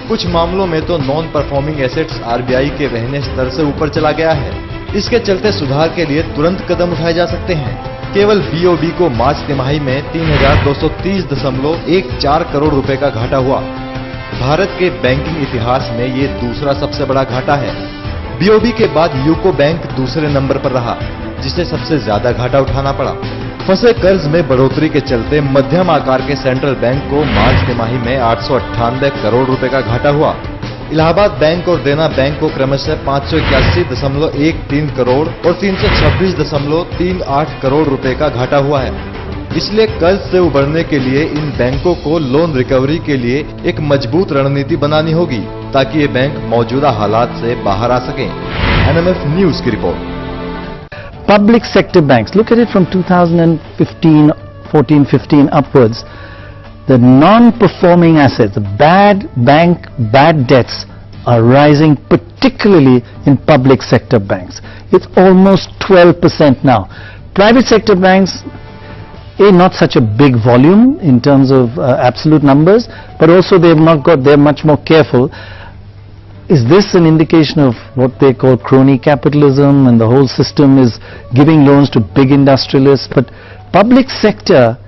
कुछ मामलों में तो नॉन परफॉर्मिंग एसेट्स आरबीआई के रहने स्तर से ऊपर चला गया है। इसके चलते सुधार के लिए तुरंत कदम उठाए जा सकते हैं। केवल बीओबी को मार्च तिमाही में 3,230.14 करोड़ रुपए का घाटा हुआ। भारत के बैंकिंग इतिहास में ये दूसरा सबसे बड़ा घाटा है। बीओबी के बाद यूको बैंक दूसरे नंबर पर रहा, जिसे सबसे ज्यादा घाटा उठाना पड़ा। फंसे कर्ज में बढ़ोतरी के चलते मध्यम आकार के सेंट्रल बैंक को मार्च तिमाही में 898 करोड़ रुपए का घाटा हुआ। इलाहाबाद बैंक और देना बैंक को क्रमशः 581.13 करोड़ और 326.38 करोड़ रुपए का घाटा हुआ है। इसलिए कर्ज से उबरने के लिए इन बैंकों को लोन रिकवरी के लिए एक मजबूत रणनीति बनानी होगी, ताकि ये बैंक मौजूदा हालात से बाहर आ सकें। एनएमएफ न्यूज की report. Public sector banks, look at it from 2015, 14-15 upwards, the non-performing assets, the bad debts are rising, particularly in public sector banks. It's almost 12% now. Private sector banks, not such a big volume in terms of absolute numbers, but also they're much more careful. Is this an indication of what they call crony capitalism, and the whole system is giving loans to big industrialists? But public sector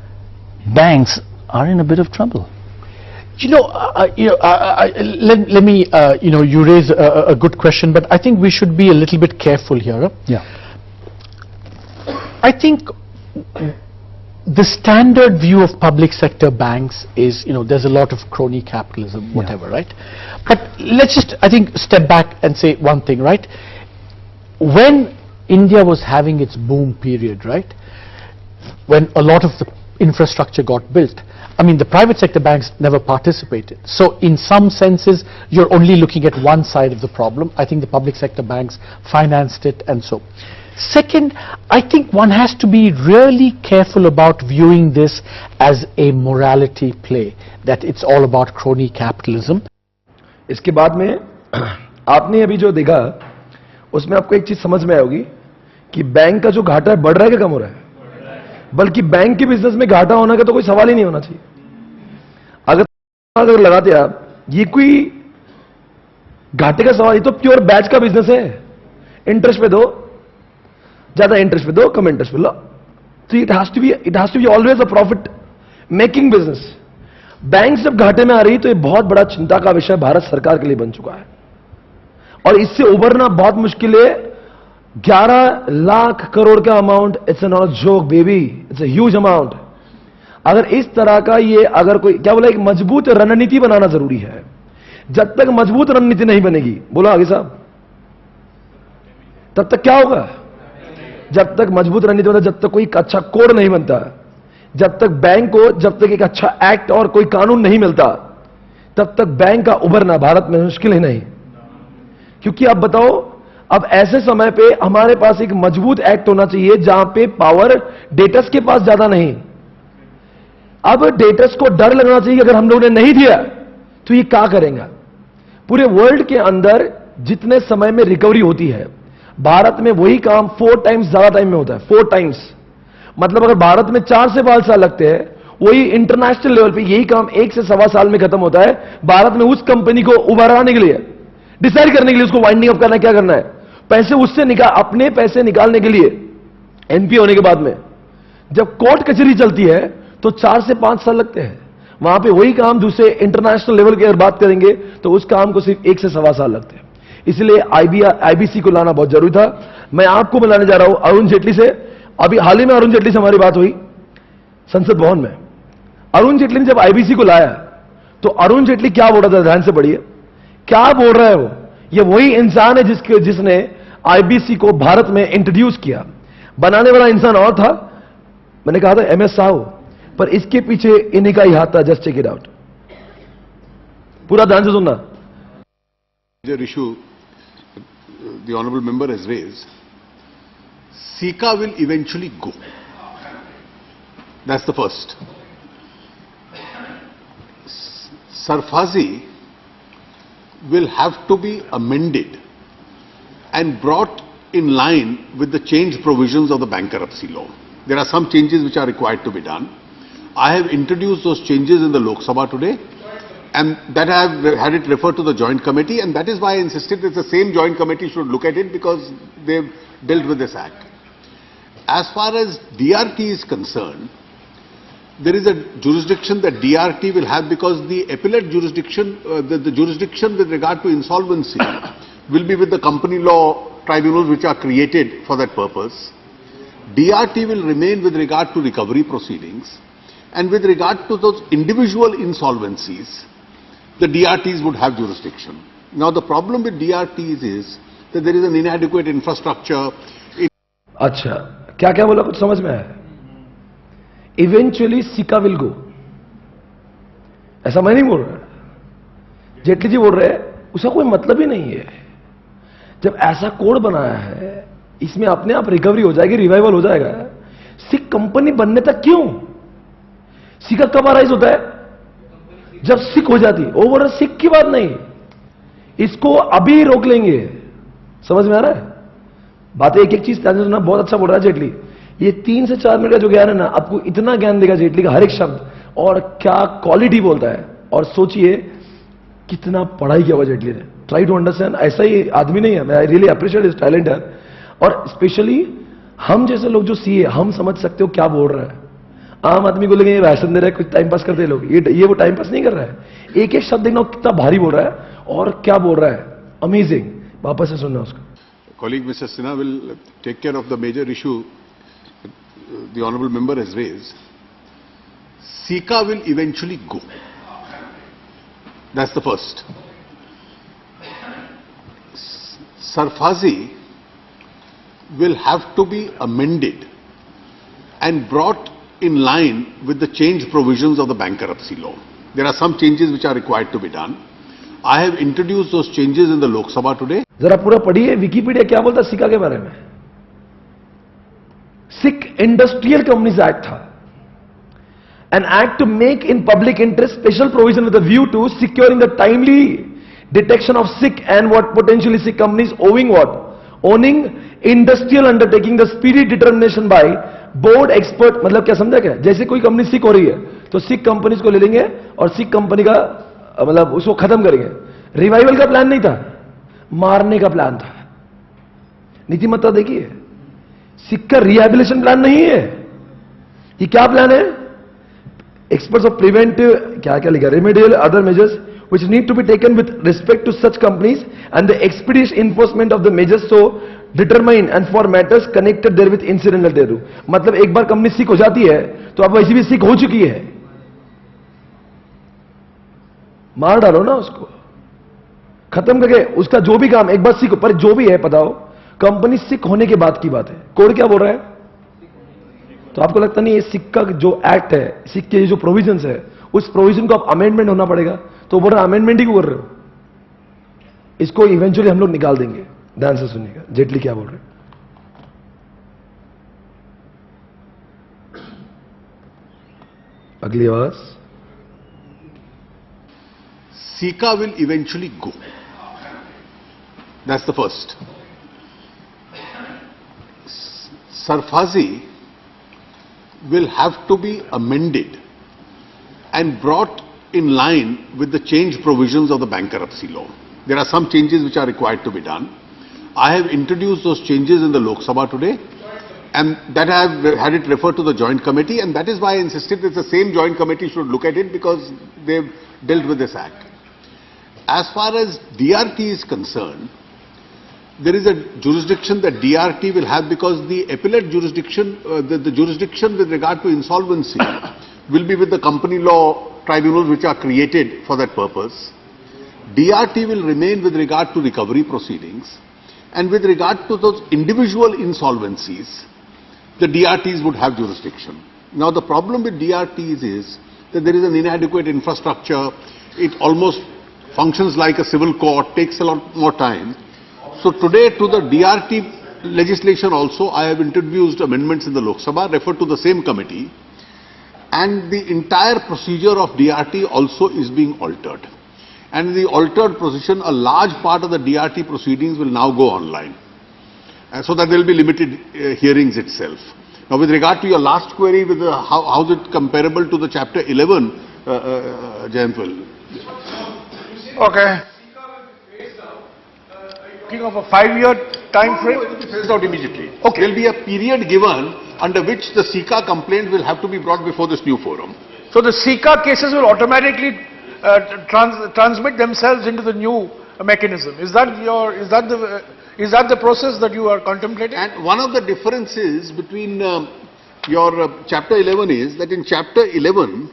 banks are in a bit of trouble. Let me, you raise a good question, but I think we should be a little bit careful here. Yeah. I think the standard view of public sector banks is, there's a lot of crony capitalism, whatever, right? But let's just, I think, step back and say one thing, right? When India was having its boom period, right? When a lot of the infrastructure got built, I mean, the private sector banks never participated. So in some senses, you're only looking at one side of the problem. I think the public sector banks financed it and so. Second, I think one has to be really careful about viewing this as a morality play, that it's all about crony capitalism. इसके बाद में आपने अभी जो देखा उसमें आपको एक चीज समझ में आई होगी कि बैंक का जो घाटा है बढ़ रहा है कि कम हो रहा है? बल्कि बैंक के बिजनेस में घाटा होने का तो कोई सवाल ही नहीं होना चाहिए। अगर लगाते आप, ये कोई घाटे का सवाल, ये तो प्योर बैच का बिजनेस है। इंटरेस्ट पे दो, ज्यादा इंटरेस्ट पे दो, कम इंटरेस्ट पे लो, तो it has to be always a profit making business. Bank जब घाटे में आ रही तो ये बहुत बड़ा चिंता का विषय भारत सरकार के लिए बन चुका है, और इससे उबरना बहुत मुश्किल है। 11 लाख करोड़ का amount, it's not a joke baby, it's a huge amount. अगर इस तरह का ये, अगर कोई क्या बोला, एक मजबूत रणनीति बनाना जरूरी है। जब तक मजबूत रणनीति नहीं बनेगी, बोलो आगे साहब, तब तक क्या होगा? जब तक मजबूत रणनीति बनता, जब तक कोई अच्छा कोड नहीं बनता, जब तक बैंक को, जब तक एक अच्छा एक्ट और कोई कानून नहीं मिलता, तब तक बैंक का उभरना भारत में मुश्किल ही नहीं। क्योंकि आप बताओ, अब ऐसे समय पे हमारे पास एक मजबूत एक्ट होना चाहिए जहां पे पावर डेटर्स के पास ज्यादा नहीं। अब डेटर्स को डर लगना चाहिए कि अगर हम लोगों ने नहीं दिया तो ये क्या करेंगे। पूरे वर्ल्ड के अंदर जितने समय में रिकवरी होती है, भारत में वही काम 4 टाइम्स ज्यादा टाइम में होता है। 4 टाइम्स मतलब अगर भारत में 4 से 5 साल लगते हैं, वही इंटरनेशनल लेवल पे यही काम 1 से सवा साल में खत्म होता है। भारत में उस कंपनी को उभराने के लिए, डिसाइड करने के लिए, उसको वाइंडिंग अप करना है, क्या करना है, पैसे उससे अपने पैसे निकालने के लिए एनपी होने के बाद में जब कोर्ट कचहरी चलती है तो 4 से 5 साल लगते हैं। वहां पे वही काम दूसरे इंटरनेशनल लेवल की अगर बात करेंगे तो उस काम को सिर्फ 1 से सवा साल लगते हैं। इसलिए आईबीसी को लाना बहुत जरूरी था। मैं आपको मिलाने जा रहा हूं अरुण जेटली से। अभी हाल ही में अरुण जेटली से हमारी बात हुई संसद भवन में। अरुण जेटली ने जब आईबीसी को लाया तो अरुण जेटली क्या बोल रहा था, ध्यान से पढ़िए क्या बोल रहा है वो। ये वही इंसान है जिसने आईबीसी को भारत में इंट्रोड्यूस किया। बनाने वाला इंसान और था, मैंने कहा था एमएस साहू, पर इसके पीछे इन्हीं का ही हाथ था। जस्ट चेक इट आउट, पूरा ध्यान से सुनना। Major issue the honourable member has raised, Sika will eventually go. That's the first. Sarfazi will have to be amended and brought in line with the change provisions of the bankruptcy law. There are some changes which are required to be done. I have introduced those changes in the Lok Sabha today, and that I have had it referred to the joint committee, and that is why I insisted that the same joint committee should look at it, because they've dealt with this act. As far as DRT is concerned, there is a jurisdiction that DRT will have, because the appellate jurisdiction, the jurisdiction with regard to insolvency will be with the company law tribunals which are created for that purpose. DRT will remain with regard to recovery proceedings, and with regard to those individual insolvencies, the DRTs would have jurisdiction. Now the problem with DRTs is that there is an inadequate infrastructure. अच्छा, क्या क्या बोला, कुछ समझ में आया? इवेंचुअली सिका विल गो, ऐसा मैं नहीं बोल रहा, जेटली जी बोल रहे हैं। उसका कोई मतलब ही नहीं है। जब ऐसा कोड बनाया है, इसमें अपने आप रिकवरी हो जाएगी, रिवाइवल हो जाएगा। सिक कंपनी बनने तक क्यों? सिका कब अराइज होता है? जब सिक हो जाती है। ओवर सिक की बात नहीं, इसको अभी रोक लेंगे। समझ में आ रहा है? बातें एक एक चीज ध्यान से सुनना। बहुत अच्छा बोल रहा है जेटली। ये 3 से 4 मिनट का जो ज्ञान है ना, आपको इतना ज्ञान देगा जेटली का हर एक शब्द, और क्या क्वालिटी बोलता है। और सोचिए कितना पढ़ाई किया हुआ जेटली ने। Try to understand. ऐसा ही आदमी नहीं है। मैं I really appreciate his talent है। और स्पेशली हम जैसे लोग जो सीए, हम समझ सकते हो क्या बोल रहा है। आम आदमी को लगे ये भाषण दे रहा है, कुछ टाइम पास करते लोग, ये वो टाइम पास नहीं कर रहा है। एक एक शब्द देखना कितना भारी बोल रहा है और क्या बोल रहा है। अमेजिंग। वापस से सुनना उसको। Colleague Mr. Sinha will take care of the major issue the honourable member has raised. Sika will eventually go. That's the first. Sarfazi will have to be amended and brought in line with the change provisions of the bankruptcy law. There are some changes which are required to be done. I have introduced those changes in the Lok Sabha today. जरा पूरा पढ़िए विकिपीडिया क्या बोलता है सिका के बारे में। सिक इंडस्ट्रियल कंपनीज एक्ट था, an act to make in public interest special provision with a view to securing the timely detection of sick and what potentially sick companies owning industrial undertaking, the speedy determination by board expert। मतलब क्या समझा क्या? जैसे कोई कंपनी सिक हो रही है तो सिक कंपनीज को ले लेंगे और सिक कंपनी का मतलब उसको खत्म करेंगे। रिवाइवल का प्लान नहीं था, मारने का प्लान था। नीतिमत्ता देखिए, सिक का रिहेबिलिटेशन प्लान नहीं है। ये क्या प्लान है? Experts of preventive, क्या क्या लिखा, remedial other measures which need to be taken with respect to such companies and the expeditious enforcement of the measures so determined and for matters connected therewith incidental thereto। मतलब एक बार कंपनी सिक हो जाती है तो अब वैसी भी सिक हो चुकी है, मार डालो ना उसको, खत्म करके उसका जो भी काम, एक बार सिक पर जो भी है पता हो, कंपनी सिक होने के बाद की बात है। कोड क्या बोल रहा है? तो आपको लगता नहीं ये सिक का जो एक्ट है, सिक के जो प्रोविजंस है, उस प्रोविजन को आप अमेंडमेंट होना पड़ेगा। तो बोल रहा अमेंडमेंट ही क्यों कर रहे हो? इसको इवेंचुअली हम लोग निकाल देंगे। ध्यान से सुनिएगा, जेटली क्या बोल रहे हैं। अगली आवाज। Sika will eventually go. That's the first. Sarfazi will have to be amended and brought in line with the change provisions of the bankruptcy law. There are some changes which are required to be done. I have introduced those changes in the Lok Sabha today, and that I have had it referred to the joint committee, and that is why I insisted that the same joint committee should look at it, because they've dealt with this act. As far as DRT is concerned, there is a jurisdiction that DRT will have, because the appellate jurisdiction, the jurisdiction with regard to insolvency will be with the company law tribunals which are created for that purpose. DRT will remain with regard to recovery proceedings, and with regard to those individual insolvencies, the DRTs would have jurisdiction. Now the problem with DRTs is that there is an inadequate infrastructure. It almost functions like a civil court, takes a lot more time. So today, to the DRT legislation also, I have introduced amendments in the Lok Sabha, referred to the same committee, and the entire procedure of DRT also is being altered. And in the altered position, a large part of the DRT proceedings will now go online, so that there will be limited hearings itself. Now, with regard to your last query, with how is it comparable to the Chapter 11, Jayantwal? Okay. Talking of a 5-year time frame? It will be phased out immediately. Okay. There will be a period given under which the Sika complaint will have to be brought before this new forum. So the Sika cases will automatically transmit themselves into the new mechanism. Is that the process that you are contemplating? And one of the differences between your Chapter 11 is that in Chapter 11,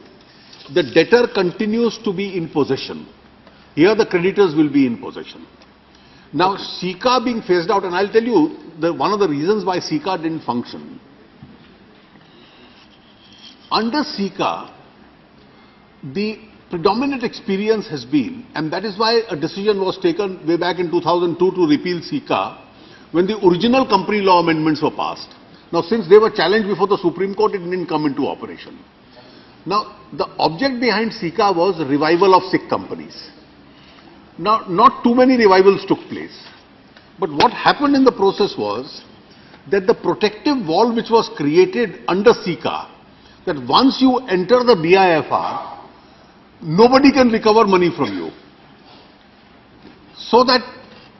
the debtor continues to be in possession. Here the creditors will be in possession. Now, Sika being phased out, and I'll tell you one of the reasons why Sika didn't function. Under Sika, the predominant experience has been, and that is why a decision was taken way back in 2002 to repeal Sika, when the original company law amendments were passed. Now, since they were challenged before the Supreme Court, it didn't come into operation. Now, the object behind Sika was revival of sick companies. Now, not too many revivals took place. But what happened in the process was that the protective wall which was created under Sika, that once you enter the BIFR, nobody can recover money from you. So that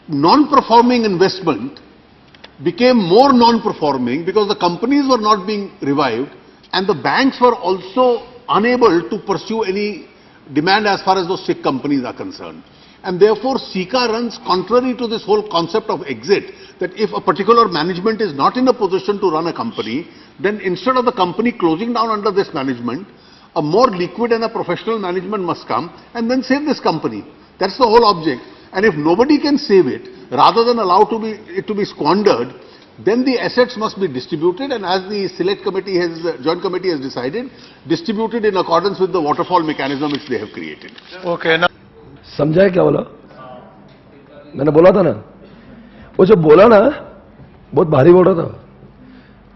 non-performing investment became more non-performing because the companies were not being revived, and the banks were also unable to pursue any demand as far as those sick companies are concerned. And therefore, Sika runs contrary to this whole concept of exit, that if a particular management is not in a position to run a company, then instead of the company closing down under this management, a more liquid and a professional management must come and then save this company. That's the whole object. And if nobody can save it, rather than allow it to be squandered, then the assets must be distributed, and as the select committee has, joint committee has decided, distributed in accordance with the waterfall mechanism which they have created. Okay. Now समझा है क्या बोला? मैंने बोला था ना, वो जो बोला ना, बहुत भारी बोल रहा था।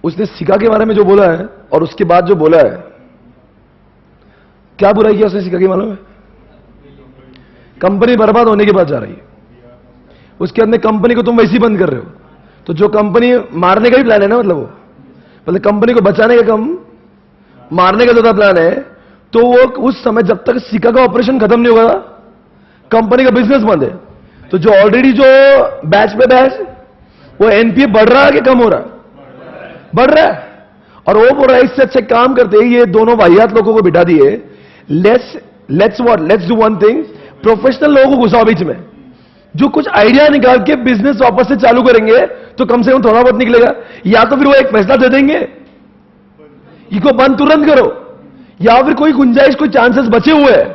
उसने सिका के बारे में जो बोला है और उसके बाद जो बोला है, क्या बुराई किया उसने सिका के मालूम है? कंपनी बर्बाद होने के बाद जा रही है, उसके अंदर कंपनी को तुम वैसी बंद कर रहे हो, तो जो कंपनी मारने का ही प्लान है ना, मतलब कंपनी को बचाने का कम मारने का ज्यादा प्लान है, तो वो उस समय जब तक सिका का ऑपरेशन खत्म नहीं होगा, कंपनी का बिजनेस बंद है। तो जो ऑलरेडी जो बैच पे बैच, वो एनपीए बढ़ रहा है कि कम हो रहा है? बढ़ रहा है। और वो बोल रहा है इससे अच्छे काम करते ही ये दोनों वाहियात लोगों को बिठा दिए, let's do one thing, professional लोगों को घुसाओ बीच में, जो कुछ आइडिया निकाल के बिजनेस वापस से चालू करेंगे, तो कम से कम थोड़ा बहुत निकलेगा। या तो फिर वो एक फैसला दे देंगे, इसको बंद तुरंत करो, या फिर कोई गुंजाइश, कोई चांसेस बचे हुए हैं,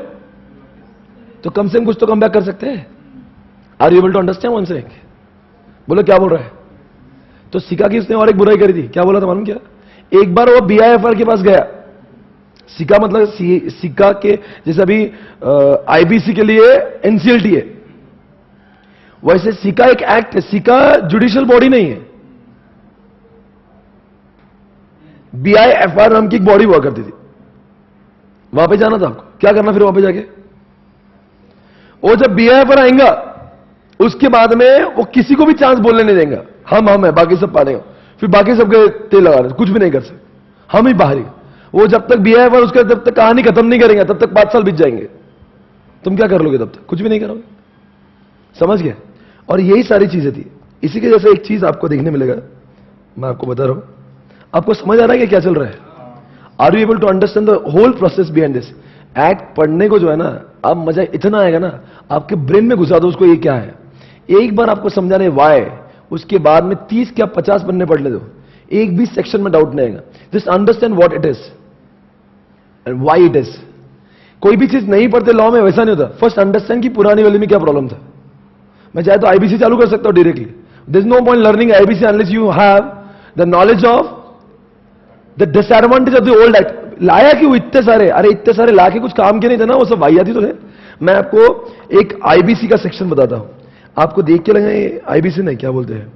तो कम से कम कुछ तो कम बैक कर सकते हैं। Are you able to understand one second? बोलो क्या बोल रहा है? तो सिका की उसने और एक बुराई करी थी, क्या बोला था मालूम क्या? एक बार वो बीआईएफआर के पास गया, सिका मतलब सिका के जैसे अभी आईबीसी के लिए एनसीएलटी है, वैसे सीका एक एक्ट है, सीका जुडिशियल बॉडी नहीं है। BIFR नाम की एक बॉडी हुआ करती थी, वहां पे जाना था आपको, क्या करना फिर वहां पे जाके? वो जब BIFR आएगा उसके बाद में वो किसी को भी चांस बोलने नहीं देंगे, हम है, बाकी सब पालेगा, फिर बाकी सबके तेल लगा रहे, कुछ भी नहीं कर सकते, हम ही बाहरी। वो जब तक BIFR उसका जब तक कहानी खत्म नहीं करेंगे तब तक 5 साल बीत जाएंगे, तुम क्या कर लोगे तब तक? कुछ भी नहीं करोगे, समझ गए? और यही सारी चीजें थी। इसी के जैसे एक चीज आपको देखने मिलेगा, मैं आपको बता रहा हूं, आपको समझ आ रहा है कि क्या चल रहा है? Are you able to understand the whole process behind this? Act पढ़ने को जो है ना, अब मजा इतना आएगा ना, आपके ब्रेन में घुसा दो उसको, ये क्या है, एक बार आपको समझाने वाई, उसके बाद में 30 क्या 50 पन्ने पढ़ने दो, एक भी सेक्शन में डाउट नहीं आएगा। Just understand what it is and why it is. कोई भी चीज नहीं पढ़ते लॉ में, वैसा नहीं होता। फर्स्ट अंडरस्टैंड कि पुरानी वाली में क्या प्रॉब्लम था। मैं चाहे तो IBC चालू कर सकता हूं directly, there is no point learning IBC unless you have the knowledge of the disadvantage of the old act. लाया क्यों इतने सारे? अरे इतने सारे लाके कुछ काम के नहीं थे ना, वो सब वाहियाती तो है। मैं आपको एक IBC का सेक्शन बताता हूं, आपको देख के लगा ये IBC नहीं, क्या बोलते हैं,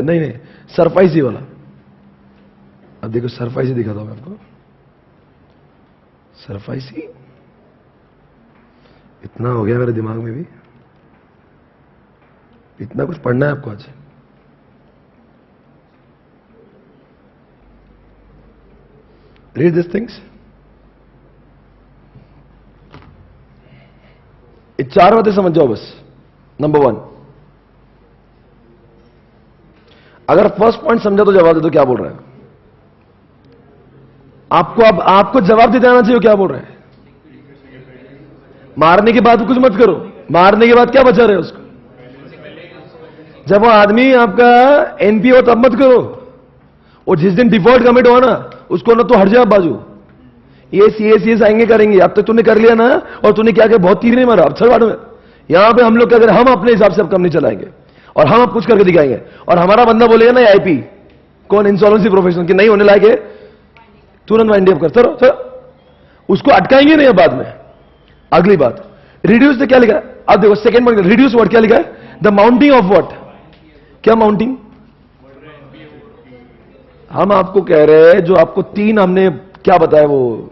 नहीं सरफाइसी वाला। अब देखो सरफाइसी दिखाता हूं मैं आपको, सरफाइसी इतना हो गया मेरे दिमाग में भी, इतना कुछ पढ़ना है आपको आज। Read this things. ये 4 बातें समझ जाओ बस। नंबर 1, अगर फर्स्ट पॉइंट समझा तो जवाब दे दो क्या बोल रहे हैं। आपको अब आपको जवाब देते आना चाहिए क्या बोल रहे हैं। मारने के बाद कुछ मत करो, मारने के बाद क्या बचा रहे उसको। जब वो आदमी आपका NP हो तब मत करो, और जिस दिन डिफॉल्ट कमिट हुआ ना उसको ना तो हट जाए बाजू। ये CS आएंगे करेंगे, अब तक तूने कर लिया ना, और तूने क्या किया, बहुत तीर नहीं मारा, अब चल में। यहां पे हम लोग क्या करें, हम अपने हिसाब से अब कंपनी चलाएंगे और हम अब कुछ करके दिखाएंगे, और हमारा बंदा बोलेगा ना IP कौन, इंश्योरेंसी प्रोफेशनल, कि नहीं होने लायक है, तुरंत वाइंड अप कर, चलो उसको अटकाएंगे नहीं बाद में। अगली बात, रिड्यूस ने क्या लिखा है, अब देखो सेकंड पॉइंट, रिड्यूस वर्ड क्या लिखा है, द माउंटिंग ऑफ व्हाट, क्या माउंटिंग। हम आपको कह रहे हैं, जो आपको 3 हमने क्या बताया, वो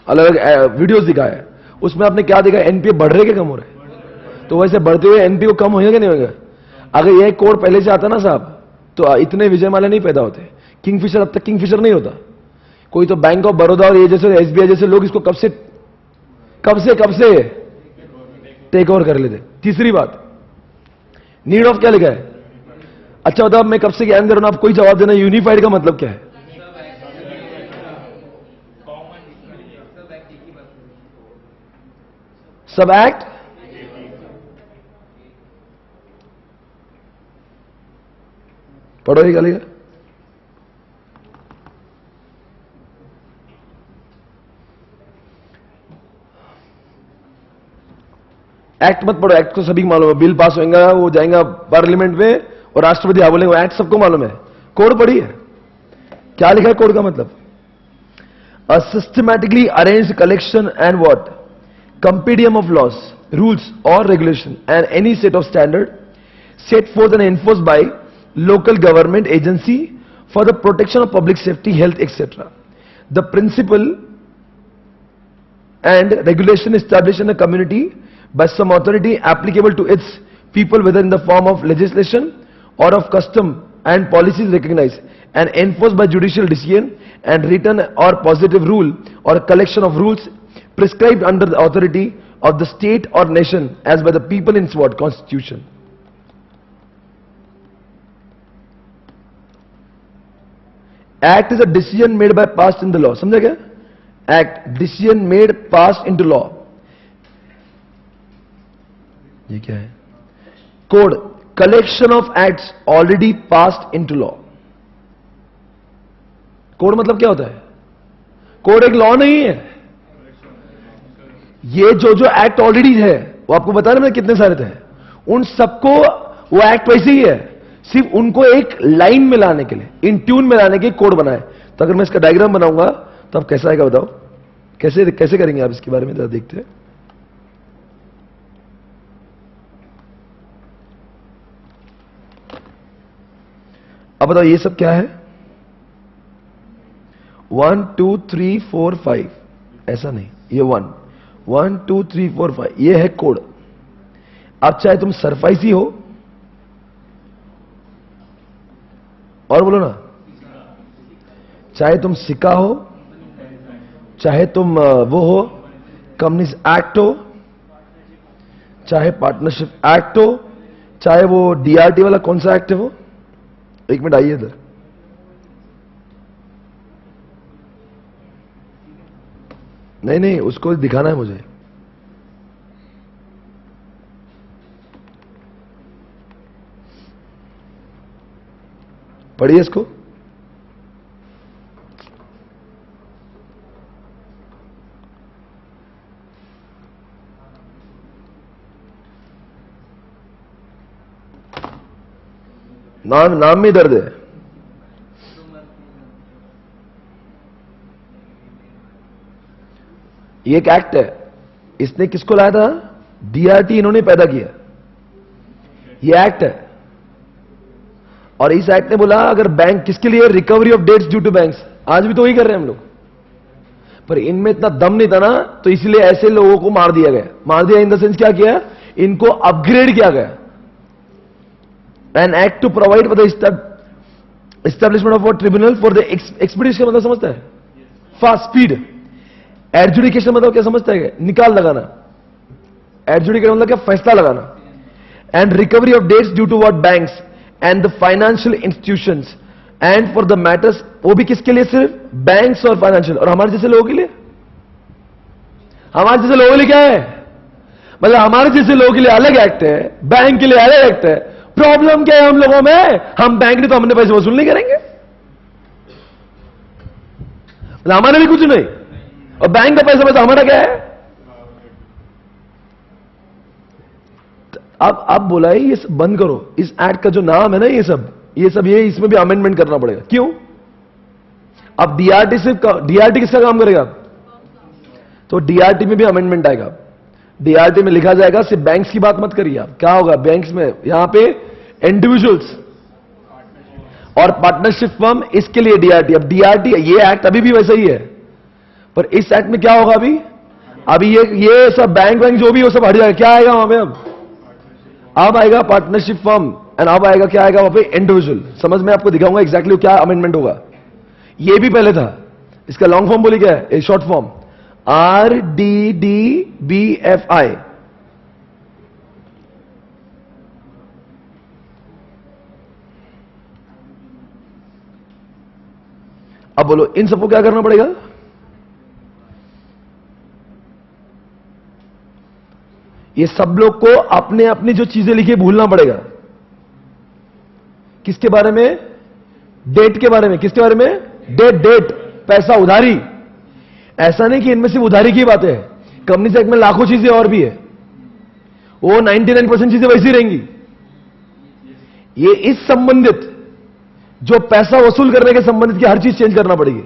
अलग अलग वीडियोस दिखाया है, उसमें आपने क्या देखा, NPA बढ़ रहे कि कम हो रहे। तो वैसे बढ़ते हुए NPA को कम होगा कि नहीं होगा। अगर यह कोड पहले से आता ना साहब, तो इतने विजय माले नहीं पैदा होते। किंगफिशर अब तक किंगफिशर नहीं होता। कोई तो बैंक ऑफ बड़ौदा और ये जैसे SBI जैसे लोग इसको कब से टेक ओवर कर लेते। तीसरी बात, नीड ऑफ क्या लिखा है। अच्छा बताओ, मैं कब से ज्ञान दे रहा हूं, आप कोई जवाब देना। यूनिफाइड का मतलब क्या है। सब एक्ट, पढ़ो ये क्या लिखा। एक्ट मत पढ़ो, एक्ट को सभी मालूम है, बिल पास होगा, वो जाएगा पार्लियामेंट में और राष्ट्रपति बोलेंगे, एक्ट सबको मालूम है। कोड पढ़ी है, क्या लिखा है कोड का मतलब, uh systematically arranged collection and what, compendium of laws, rules or regulation and any set of standard set forth and enforced by local government agency for the protection of public safety, health, etc. The principle and regulation established in a community by some authority applicable to its people, whether in the form of legislation or of custom and policies recognized and enforced by judicial decision and written or positive rule or collection of rules prescribed under the authority of the state or nation as by the people in what constitution. Act is a decision made by passed in the law. समझा क्या? Act, decision made passed into law. ये क्या है? Code, collection of acts already passed into law. Code मतलब क्या होता है? Code एक लॉ नहीं है। ये जो एक्ट ऑलरेडी है, वो आपको बता रहे हैं कितने सारे थे, उन सबको वो एक्ट वैसे ही है, सिर्फ उनको एक लाइन में लाने के लिए, इन ट्यून में लाने के कोड बनाए। तो अगर मैं इसका डायग्राम बनाऊंगा तो अब कैसा आएगा बताओ, कैसे करेंगे आप इसके बारे में जरा देखते हैं। अब बताओ ये सब क्या है? 1 2 3 4 5, ऐसा नहीं, ये 1 2 3 4 5 ये है कोड। अब चाहे तुम सरफाइसी हो, और बोलो ना, चाहे तुम सिक्का हो, चाहे तुम वो हो कंपनीज एक्ट हो, चाहे पार्टनरशिप एक्ट हो, चाहे वो डीआरटी वाला कौन सा एक्ट है वो, एक मिनट आइए इधर। नहीं नहीं, उसको दिखाना है मुझे। पढ़िए इसको। नाम में दर्द है। ये एक एक्ट है, इसने किसको लाया था? डीआरटी इन्होंने पैदा किया। ये एक्ट है, और इस एक्ट ने बोला अगर बैंक, किसके लिए? Recovery of debts due to banks. आज भी तो वही कर रहे हैं हम लोग, पर इनमें इतना दम नहीं था ना, तो इसलिए ऐसे लोगों को मार दिया गया। मार दिया इन द सेंस क्या किया? इनको अपग्रेड किया गया। An act to provide for the establishment of tribunal for the expedition, मतलब समझता है? Fast speed. एडजुडिकेशन मतलब क्या समझता है? निकाल लगाना। एडजुडिकेशन मतलब क्या? फैसला लगाना। And recovery of debts due to what? Banks and the financial institutions and for the matters, वो भी किसके लिए? सिर्फ बैंक्स और फाइनेंशियल। और हमारे जैसे लोगों के लिए, हमारे जैसे लोगों के लिए क्या है? मतलब हमारे जैसे लोगों के लिए अलग एक्ट है, बैंक के लिए अलग एक्ट है। प्रॉब्लम क्या है हम लोगों में? हम बैंक ने तो हमने पैसे वसूल नहीं करेंगे, मतलब हमारे भी कुछ नहीं, और बैंक का पैसा हमारा क्या है? अब बोला है ये सब बंद करो। इस एक्ट का जो नाम है ना, ये इसमें भी अमेंडमेंट करना पड़ेगा। क्यों? अब डीआरटी किसका काम करेगा? तो डीआरटी में भी अमेंडमेंट आएगा। डीआरटी में लिखा जाएगा सिर्फ बैंक्स की बात मत करिए आप। क्या होगा बैंक्स में? यहां पे इंडिविजुअल्स और पार्टनरशिप फर्म, इसके लिए डीआरटी। अब डीआरटी, ये एक्ट अभी भी वैसा ही है, पर इस एक्ट में क्या होगा? अभी ये सब बैंक जो भी वो सब हट जाएगा। क्या आएगा वहां पे? अब आएगा पार्टनरशिप फर्म, एंड अब आएगा क्या आएगा वहां पे? इंडिविजुअल। समझ में आपको दिखाऊंगा एग्जैक्टली क्या अमेंडमेंट होगा। ये भी पहले था। इसका लॉन्ग फॉर्म बोली क्या है? Short form RDDBFI। अब बोलो इन सबको क्या करना पड़ेगा? ये सब लोग को अपने अपनी जो चीजें लिखी भूलना पड़ेगा। किसके बारे में? डेट के बारे में। किसके बारे में? डेट, पैसा, उधारी। ऐसा नहीं कि इनमें सिर्फ उधारी की बातें है, कंपनी एक्ट में लाखों चीजें और भी है, वो 99% चीजें वैसी रहेंगी। ये इस संबंधित जो पैसा वसूल करने के संबंधित की हर चीज चेंज करना पड़ेगी।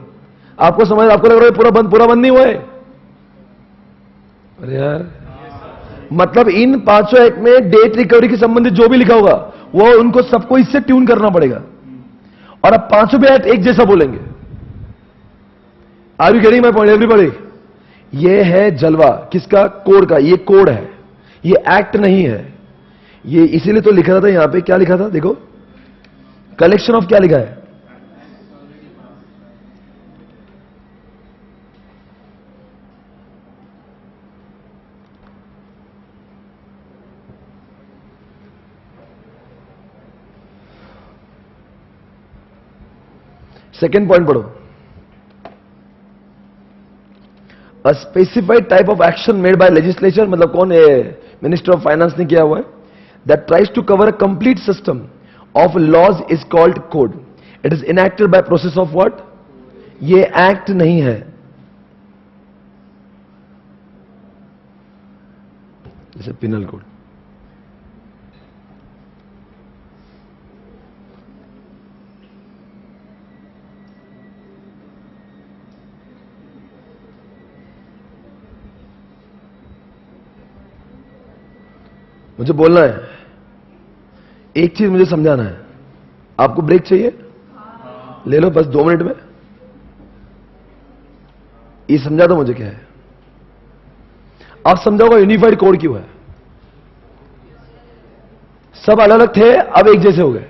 आपको लग रहा है पूरा बंद नहीं हुआ है? अरे यार, मतलब इन पांचों एक्ट में डेट रिकवरी के संबंधित जो भी लिखा होगा वो उनको सबको इससे ट्यून करना पड़ेगा। और अब पांचों भी एक्ट एक जैसा बोलेंगे। Are you getting my point everybody? ये है जलवा किसका? कोड का। ये कोड है, ये एक्ट नहीं है। ये इसीलिए तो लिखा था यहां पे, क्या लिखा था देखो, कलेक्शन ऑफ क्या लिखा है? सेकेंड पॉइंट पढ़ो। A specified type of action made by legislature, मतलब कौन है? मिनिस्टर ऑफ फाइनेंस ने किया हुआ है। That tries to cover a complete system of laws is called code. It is enacted by process of what? ये एक्ट नहीं है। जैसे पिनल कोड। मुझे बोलना है, एक चीज मुझे समझाना है। आपको ब्रेक चाहिए? ले लो बस 2 मिनट में। ये समझा दो मुझे क्या है। आप समझाओगे यूनिफाइड कोड क्यों है? सब अलग अलग थे, अब एक जैसे हो गए।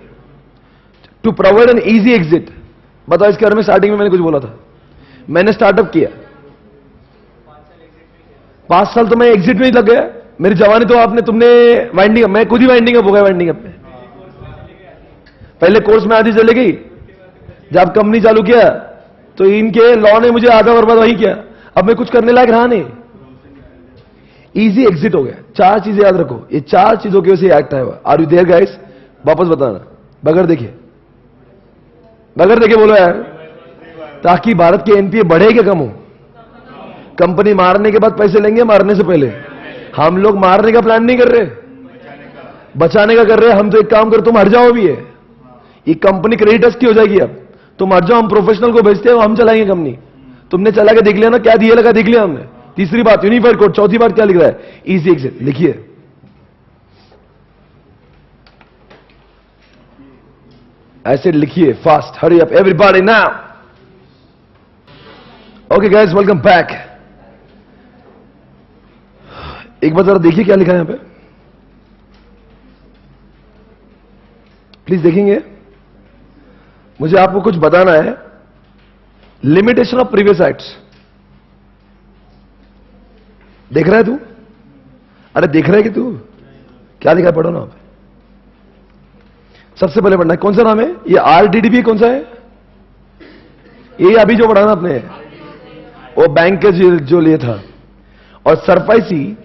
To provide an easy exit. बताओ इसके बारे में स्टार्टिंग में मैंने कुछ बोला था। मैंने स्टार्टअप किया, 5 साल तो मैं एग्जिट में ही लग गया। मेरी जवानी तो आपने तुमने वाइंडिंग, मैं खुद ही वाइंडिंग अप हो गया वाइंडिंग अप में। पहले कोर्स में आधी चले गई, जब कंपनी चालू किया तो इनके लॉ ने मुझे आधा बर्बाद वही किया। अब मैं कुछ करने लायक रहा नहीं, इजी एग्जिट हो गया। 4 चीजें याद रखो, ये 4 चीजों की वजह से एक्ट है। Are you there guys? वापस बताना, बगैर देखे बोलो यार, ताकि भारत के एनपीए बढ़े कि कम हो। कंपनी मारने के बाद पैसे लेंगे, मारने से पहले। हम लोग मारने का प्लान नहीं कर रहे, बचाने का कर रहे हैं। हम तो एक काम कर, तुम हट जाओ भी है, ये कंपनी क्रेडिटर्स की हो जाएगी। अब तुम हट जाओ, हम प्रोफेशनल को भेजते हैं, हम चलाएंगे कंपनी। तुमने चला के देख लिया ना, क्या दिए लगा देख लिया हमने। तीसरी बात यूनिफाइड कोड। चौथी बात क्या लिख रहा है? Easy exit. लिखिए, ऐसे लिखिए fast, hurry up everybody now. Okay guys, welcome back. एक बार जरा देखिए क्या लिखा है यहां पे, प्लीज देखेंगे। मुझे आपको कुछ बताना है। Limitation of previous acts. देख रहा है तू? अरे देख रहा है कि तू क्या लिखा है? पढ़ो ना आप। सबसे पहले पढ़ना है, कौन सा नाम है ये? आरडीडीबी कौन सा है? ये अभी जो पढ़ा ना आपने, वो बैंक के जो लिए था। और सरफाइसी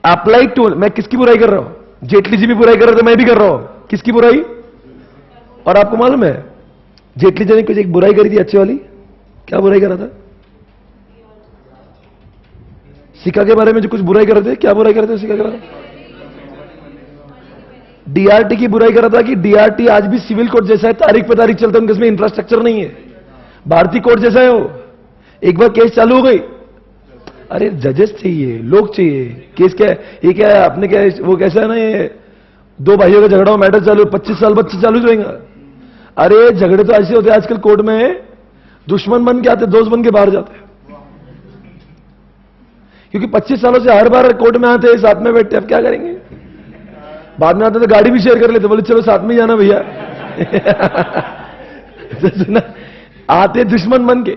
अप्लाइड टू, मैं किसकी बुराई कर रहा हूं? जेटली जी भी बुराई कर रहे थे, मैं भी कर रहा हूं। किसकी बुराई? और आपको मालूम है जेटली जी ने कुछ एक बुराई करी थी अच्छी वाली। क्या बुराई कर रहा था? सिक्का के बारे में जो कुछ बुराई कर रहे थे। क्या बुराई कर रहे थे सिक्का के बारे में? डीआरटी की बुराई कर रहा था कि डीआरटी आज भी सिविल कोड जैसा है, तारीख पे तारीख चलता है, उनके इसमें इंफ्रास्ट्रक्चर नहीं है। भारतीय कोड जैसा है वो। एक बार केस चालू हो गई, अरे जजेस चाहिए, लोग चाहिए। केस क्या है? ये क्या है अपने, क्या है वो, कैसा है ना, ये 2 भाइयों का झगड़ा हो, मैटर चालू, 25 साल बच्चे चालू जाएंगे। अरे झगड़े तो ऐसे होते हैं आजकल कोर्ट में, दुश्मन बन के आते, दोस्त बन के बाहर जाते हैं। क्योंकि 25 सालों से हर बार कोर्ट में आते हैं, साथ में बैठते, अब क्या करेंगे? बाद में आते तो गाड़ी भी शेयर कर लेते, बोले चलो साथ में जाना भैया। आते दुश्मन बन के,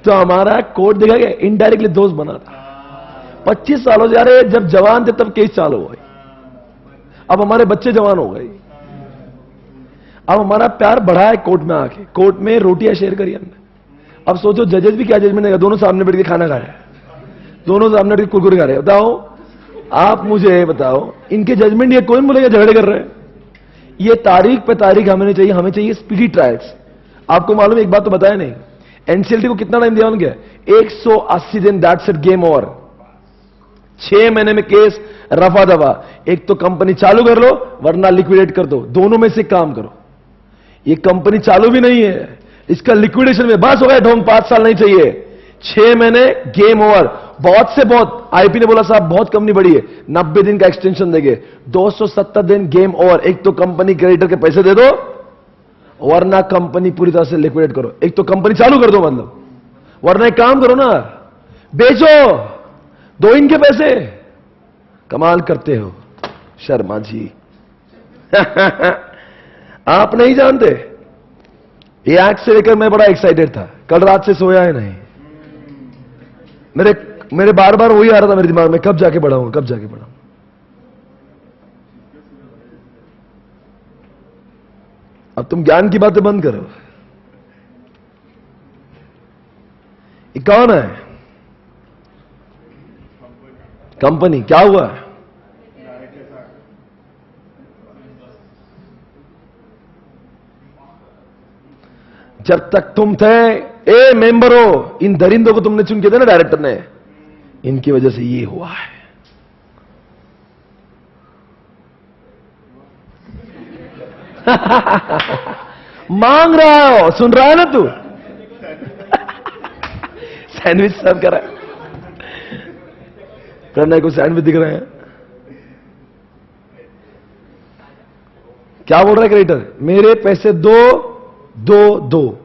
तो हमारा कोर्ट देखा गया इनडायरेक्टली दोस्त बना था। 25 सालों से, अरे जब जवान थे तब केस चालू हो गई, अब हमारे बच्चे जवान हो गए, अब हमारा प्यार बढ़ा है कोर्ट में आके, कोर्ट में रोटियां शेयर करी हमने। अब सोचो जजेस भी क्या जजमेंट देगा, दोनों सामने बैठ के खाना खा रहे हैं, दोनों सामने बैठ के कुरकुरे खा रहे हैं। बताओ आप मुझे बताओ, इनके जजमेंट ये कौन बोलेगा झगड़े कर रहे हैं? ये तारीख पे तारीख हमें चाहिए, हमें चाहिए स्पीडी ट्रायल्स। आपको मालूम है एक बात तो बताया नहीं, एनसीएलटी को कितना टाइम दिया उनके? 180 दिन, दैट्स इट, गेम ओवर। 6 महीने में केस रफा दफा। एक तो कंपनी चालू कर लो वरना लिक्विडेट कर दो, दोनों में से काम करो। ये कंपनी चालू भी नहीं है, इसका लिक्विडेशन में बस हो गया ढोंग, 5 साल नहीं चाहिए, 6 महीने गेम ओवर। बहुत से बहुत, आईपी ने बोला साहब बहुत कंपनी बड़ी है, 90 दिन का एक्सटेंशन देंगे, 270 दिन गेम ओवर। एक तो कंपनी क्रेडिटर के पैसे दे दो वरना कंपनी पूरी तरह से लिक्विडेट करो। एक तो कंपनी चालू कर दो मतलब, वरना एक काम करो ना, बेचो, दो इनके पैसे। कमाल करते हो शर्मा जी। आप नहीं जानते, ये एक्ट से लेकर मैं बड़ा एक्साइटेड था, कल रात से सोया है नहीं। मेरे बार बार वही आ रहा था मेरे दिमाग में, कब जाके बढ़ाऊंगा, कब जाके बढ़ाऊंगा। अब तुम ज्ञान की बातें बंद करो। ये कौन है? कंपनी। क्या हुआ? जब तक तुम थे, ए मेंबर हो, इन दरिंदों को तुमने चुन के दिया ना डायरेक्टर ने, इनकी वजह से ये हुआ है। मांग रहा हो, सुन रहा है ना तू? सैंडविच सर्व कर रहा है, प्रणय को सैंडविच दिख रहे हैं। क्या बोल रहा है क्रेडिटर? मेरे पैसे दो दो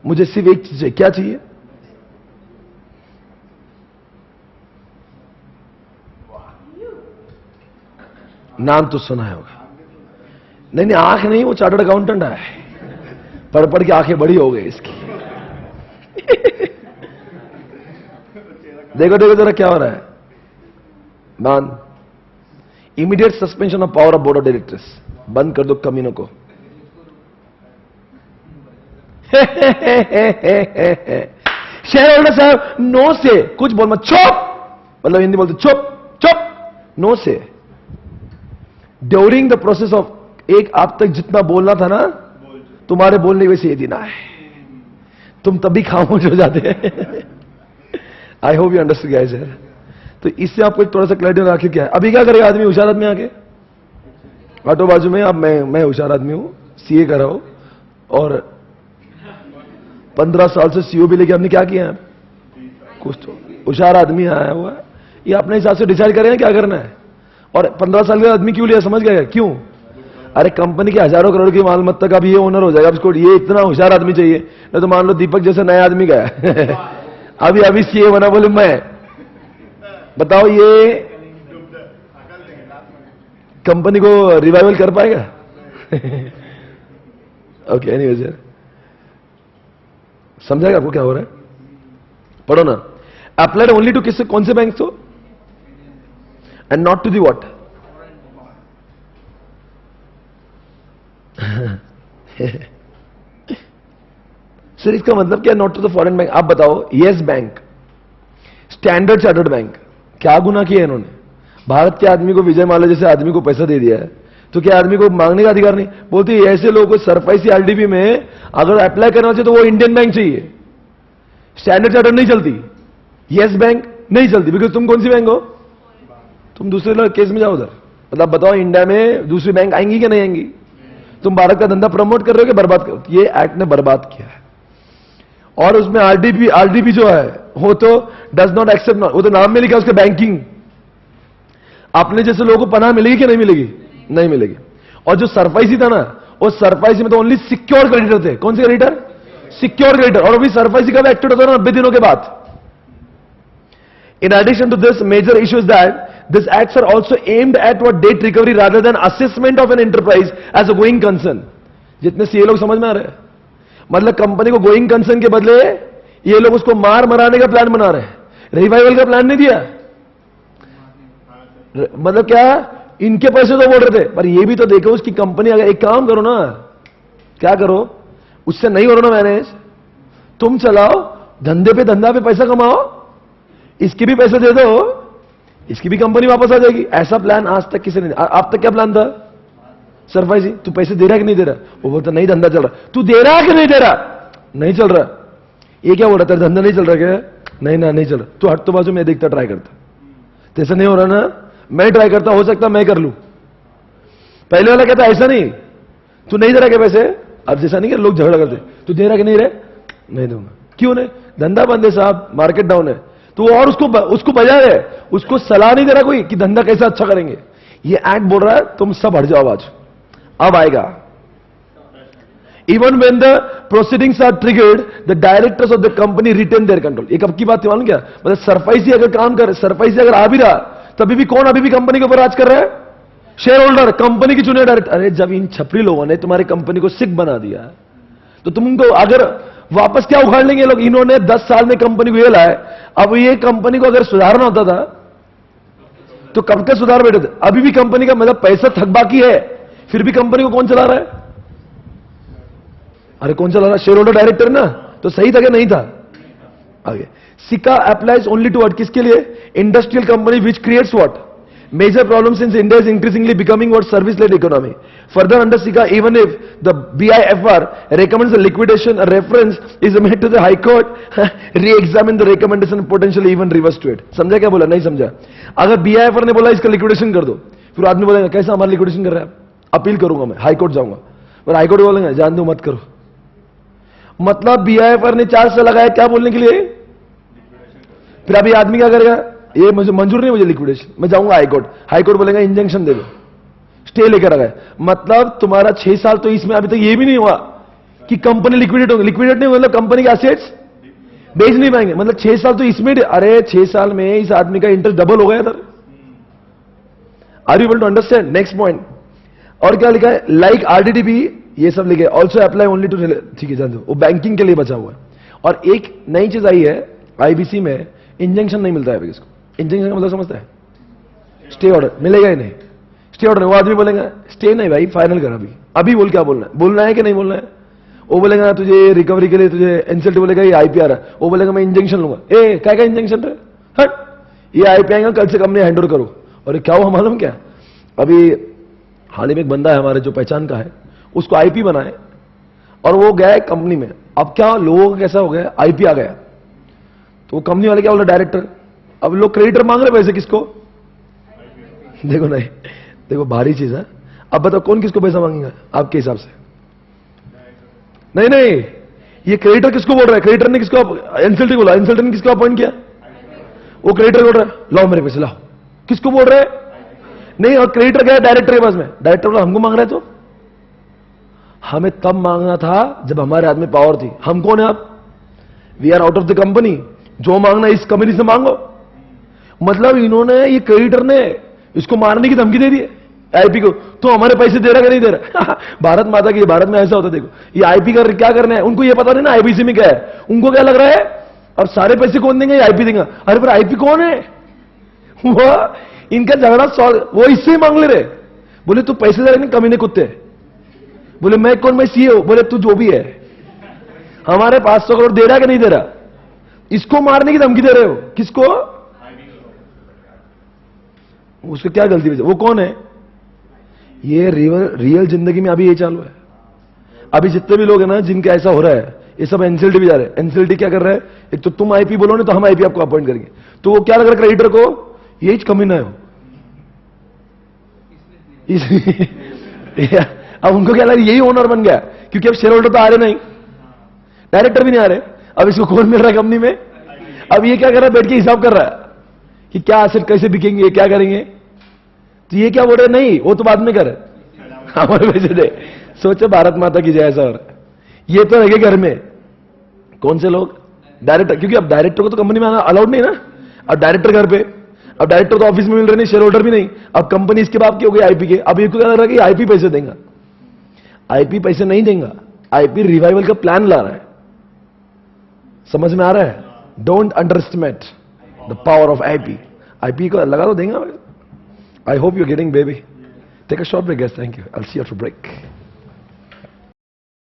मुझे सिर्फ एक चीज चाहिए। क्या चाहिए? नाम तो सुना है होगा। नहीं, आंख नहीं, वो चार्टर्ड अकाउंटेंट है, पढ़ पढ़ के आंखें बड़ी हो गई इसकी। देखो जरा क्या हो रहा है। मान immediate suspension of power of board of directors, बंद कर दो कमीनों को। शेयर होल्डर साहब नो से कुछ बोल मत, चुप, मतलब हिंदी बोलते चुप चुप, नो से। ड्यूरिंग द प्रोसेस ऑफ, एक आप तक जितना बोलना था ना, तुम्हारे बोलने वैसे ये दिन आए, तुम तभी खामोश हो जाते हैं। आई होप यू अंडरस्टैंड गाइस। तो इससे आपको थोड़ा सा क्लैरिटी आखिर क्या है। अभी क्या करेगा आदमी, होशियार आदमी आके ऑटो बाजू में, अब मैं होशियार आदमी हूं, सीए कर रहा हूं, और 15 साल से सीओ भी लेके हमने क्या किया है, कुछ तो होशियार आदमी आया हुआ है, ये अपने हिसाब से डिसाइड करें क्या करना है। और 15 साल का आदमी क्यों लिया, समझ गया क्यों? अरे कंपनी के हजारों करोड़ की मालमत्ता का भी ये ओनर हो जाएगा, अब इसको ये इतना होशियार आदमी चाहिए। नहीं तो मान लो दीपक जैसे नया आदमी गया अभी सीए बना, बोले मैं, बताओ ये कंपनी को रिवाइवल कर पाएगा? ओके, एनीवेज यार, समझाएगा आपको क्या हो रहा है? पढ़ो ना। अप्लाइड ओनली टू किससे, कौन से बैंक तो, and not to the what? Sir इसका मतलब क्या, not to the foreign bank? आप बताओ, Yes Bank, Standard Chartered Bank, क्या गुनाह किया इन्होंने? भारत के आदमी को, विजय माल्या जैसे आदमी को पैसा दे दिया है, तो क्या आदमी को मांगने का अधिकार नहीं? बोलती है ऐसे लोगों को सरफाई आरडीबी में अगर अप्लाई करना चाहिए तो वो इंडियन बैंक चाहिए, स्टैंडर्ड चार्टर्ड नहीं चलती, येस बैंक नहीं चलती, बिकॉज तुम कौन सी बैंक हो? तुम दूसरे लोग केस में जाओ उधर। मतलब बताओ इंडिया में दूसरी बैंक आएंगी कि नहीं आएंगी? तुम भारत का धंधा प्रमोट कर रहे हो कि बर्बाद कर? ये एक्ट ने बर्बाद किया है। और उसमें आरडीबी जो है वो तो डज नॉट एक्सेप्ट, वो तो नाम में लिखा उसके बैंकिंग। अपने जैसे लोगों को पनाह मिलेगी कि नहीं मिलेगी? नहीं मिलेगी। और जो सरफाइसी था ना, वो सरफाइसी में तो ओनली सिक्योर क्रेडिटर थे। कौन से क्रेडिटर? Secure creditor. और अभी सरफाइसी का भी एक्टिव होता था 90 दिनों के बाद। In addition to this, major issue is that these acts are also aimed at what debt recovery rather than assessment of an enterprise as a going concern. जितने सीए लोग समझ में आ रहे हैं, मतलब कंपनी को गोइंग कंसर्न के बदले ये लोग उसको मराने का प्लान बना रहे हैं, रिवाइवल का प्लान नहीं दिया। मतलब क्या, इनके पैसे तो बोल रहे थे, पर ये भी तो देखो उसकी कंपनी। अगर एक काम करो ना, क्या करो, उससे नहीं हो रहा ना मैनेज, तुम चलाओ, धंधे पे धंधा पे पैसा कमाओ, इसके भी पैसे दे दो, इसकी भी कंपनी वापस आ जाएगी। ऐसा प्लान आज तक किसी ने, आप तक क्या प्लान था? सरफाई जी, तू पैसे दे रहा है कि नहीं दे रहा? वो बोलता नहीं धंधा चल रहा। तू दे रहा है कि नहीं दे रहा? नहीं चल रहा। ये क्या बोल रहा था, धंधा नहीं चल रहा क्या? नहीं ना, नहीं चल रहा। तू हट तो बाजू, मैं देखता, ट्राई करता। तैसे नहीं हो रहा ना, मैं ट्राई करता, हो सकता मैं कर लूं। पहले वाला कहता ऐसा नहीं, तू नहीं दे रहा क्या पैसे? अब जैसा नहीं कि लोग झगड़ा करते, तू दे रहा कि नहीं रहे? नहीं दूंगा। क्यों नहीं? धंधा बंद है साहब, मार्केट डाउन है। तो और उसको बजा रहे, उसको सलाह नहीं दे रहा कोई कि धंधा कैसे अच्छा करेंगे। ये एक्ट बोल रहा है तुम सब हट जाओ आज। अब आएगा, even when the proceedings are triggered the directors of the company retain their control. ये कब की बात है मालूम क्या? मतलब सरफाई अगर काम करे, सरफाई अगर आ भी रहा, तभी भी कौन अभी भी कंपनी के ऊपर राज कर रहा है? शेयर होल्डर, कंपनी की चुने डायरेक्टर। अरे जब इन छपरी लोगों ने तुम्हारी कंपनी को सिक बना दिया, तो तुमको अगर वापस क्या उखाड़ लेंगे लोग? इन्होंने 10 साल में कंपनी को ये लाए, अब ये कंपनी को अगर सुधारना होता था तो कब का सुधार बैठे थे। अभी भी कंपनी का मतलब पैसा थक बाकी है, फिर भी कंपनी को कौन चला रहा है? अरे कौन चला रहा है? शेयर होल्डर डायरेक्टर ना। तो सही था क्या? नहीं था। आगे, सिका अप्लाइज ओनली टू व्हाट? किसके लिए? Industrial company which creates what? Major problem since India is increasingly becoming what service-led economy. Further under SICA, even if the BIFR recommends a liquidation, a reference is made to the High Court, re-examine the recommendation, potentially even reverse to it. समझा क्या बोला? नहीं समझा। अगर BIFR ने बोला इसका लिक्विडेशन कर दो, फिर आदमी बोलेगा कैसा हमारा लिक्विडेशन कर रहा है? अपील करूंगा मैं, हाई कोर्ट जाऊंगा। और हाई कोर्ट बोलेंगे जान दो मत करो। मतलब BIFR ने 4 साल लगाया क्या बोलने के लिए? फिर अभी आदमी क्या करेगा? ये मुझे मंजूर नहीं, मुझे लिक्विडेशन, मैं जाऊंगा हाई कोर्ट। हाई कोर्ट बोलेगा इंजंक्शन दे दो, स्टे लेकर आ गए। मतलब तुम्हारा 6 साल तो इसमें अभी तक ये भी नहीं हुआ कि कंपनी लिक्विडेट होगी, लिक्विडेट नहीं मतलब कंपनी के एसेट्स बेच नहीं पाएंगे, मतलब 6 साल तो इसमें, अरे 6 साल में इस आदमी का इंटरेस्ट डबल हो गया इधर। Are you able to understand? Next point, और क्या लिखा है, लाइक आरडीडीबी, ये सब लिखे, ऑल्सो अप्लाई ओनली टू, ठीक है जान दो, वो बैंकिंग के लिए बचा हुआ है। और एक नई चीज आई है आईबीसी में, इंजंक्शन नहीं मिलता है किसको। इंजंक्शन का मतलब समझता है? स्टे ऑर्डर मिलेगा ही नहीं, स्टे ऑर्डर, वो आदमी बोलेगा स्टे नहीं भाई, फाइनल कर अभी, अभी बोल, क्या बोलना है कि नहीं बोलना है? वो बोलेगा तुझे रिकवरी के लिए, तुझे एनसीएलटी बोलेगा ये आईपीआर है, वो बोलेगा मैं इंजेक्शन लूंगा, क्या क्या इंजेक्शन है, हट, ये आईपी आएगा कल से कंपनी हैंडओवर करो। और क्या हुआ मालूम क्या, अभी हाल ही में एक बंदा है हमारे जो पहचान का है, उसको आईपी बनाए और वो गया है कंपनी में। अब क्या लोगों का कैसा हो गया, आईपी आ गया तो वो कंपनी वाले क्या बोल रहे, डायरेक्टर, अब लोग क्रेडिटर मांग रहे पैसे किसको, देखो नहीं, देखो भारी चीज है। अब बताओ कौन किसको पैसा मांगेगा आपके हिसाब से? नहीं नहीं, ये क्रेडिटर किसको बोल रहा है? क्रेडिटर ने किसको, एनसीएलटी बोला, एनसीएलटी ने किसको अपॉइंट किया? वो क्रेडिटर बोल रहा है लाओ मेरे पैसे लाओ, किसको बोल रहे हैं? नहीं, और क्रेडिटर गया डायरेक्टर के पास में, डायरेक्टर बोला हमको मांग रहे तो हमें तब मांगना था जब हमारे हाथ में पावर थी। हम कौन है आप? We are out of the company, जो मांगना इस कंपनी से मांगो। मतलब इन्होंने, ये क्रेडिटर ने इसको मारने की धमकी दे दी आईपी को, तो हमारे पैसे दे रहा कि नहीं दे रहा? भारत माता की, भारत में ऐसा होता है। देखो ये आईपी का क्या करना है, उनको ये पता नहीं ना आईबीसी में क्या है, उनको क्या लग रहा है और सारे पैसे कौन देंगे, आईपी देंगे। अरे पर आईपी कौन है? वो इनका झगड़ा सॉल्व, वो इससे ही मांग ले रहे, बोले तू पैसे दे रहे कमी नहीं कुत्ते, बोले मैं कौन, मैं सीईओ, बोले तू जो भी है, हमारे 500 करोड़ दे रहा कि नहीं दे रहा? इसको मारने की धमकी दे रहे हो, किसको? उसको क्या गलती वजह, वो कौन है? ये रियल जिंदगी में अभी ये चालू है। अभी जितने भी लोग हैं ना जिनका ऐसा हो रहा है, ये सब एनसीएलटी भी जा रहे हैं। एनसीएलटी क्या कर रहा है, एक तो तुम आईपी बोलो नहीं तो हम आईपी आपको अपॉइंट करेंगे, तो वो क्या लग रहा है क्रेडिटर को, यही कमी ना हो। अब उनको क्या लग रहा है, यही ओनर बन गया, क्योंकि अब शेयर होल्डर तो आ रहे नहीं, डायरेक्टर भी नहीं आ रहे। अब इसको कौन मिल रहा है कंपनी में? अब ये क्या कर रहा है, बैठ के हिसाब कर रहा है कि क्या एसेट कैसे बिकेंगे, क्या करेंगे। तो ये क्या बोल रहे, नहीं वो तो बाद में कर, हमारे पैसे दे। सोचो भारत माता की जय। ऐसा हो रहा है, ये तो रहे घर में कौन से लोग, डायरेक्टर, क्योंकि अब डायरेक्टर को तो कंपनी में आना अलाउड नहीं ना। अब डायरेक्टर घर पे, अब डायरेक्टर तो ऑफिस में मिल रहे नहीं, शेयर होल्डर भी नहीं। अब कंपनी इसके बाप की हो गई आईपी के। अब ये क्या लग रहा है कि आईपी पैसे देगा, आईपी पैसे नहीं देगा, आईपी रिवाइवल का प्लान ला रहा है। समझ में आ रहा है? Don't underestimate the power of IP. IP को लगा तो देगा। I hope you are getting baby. Take a short break, thank you, I will see you after break.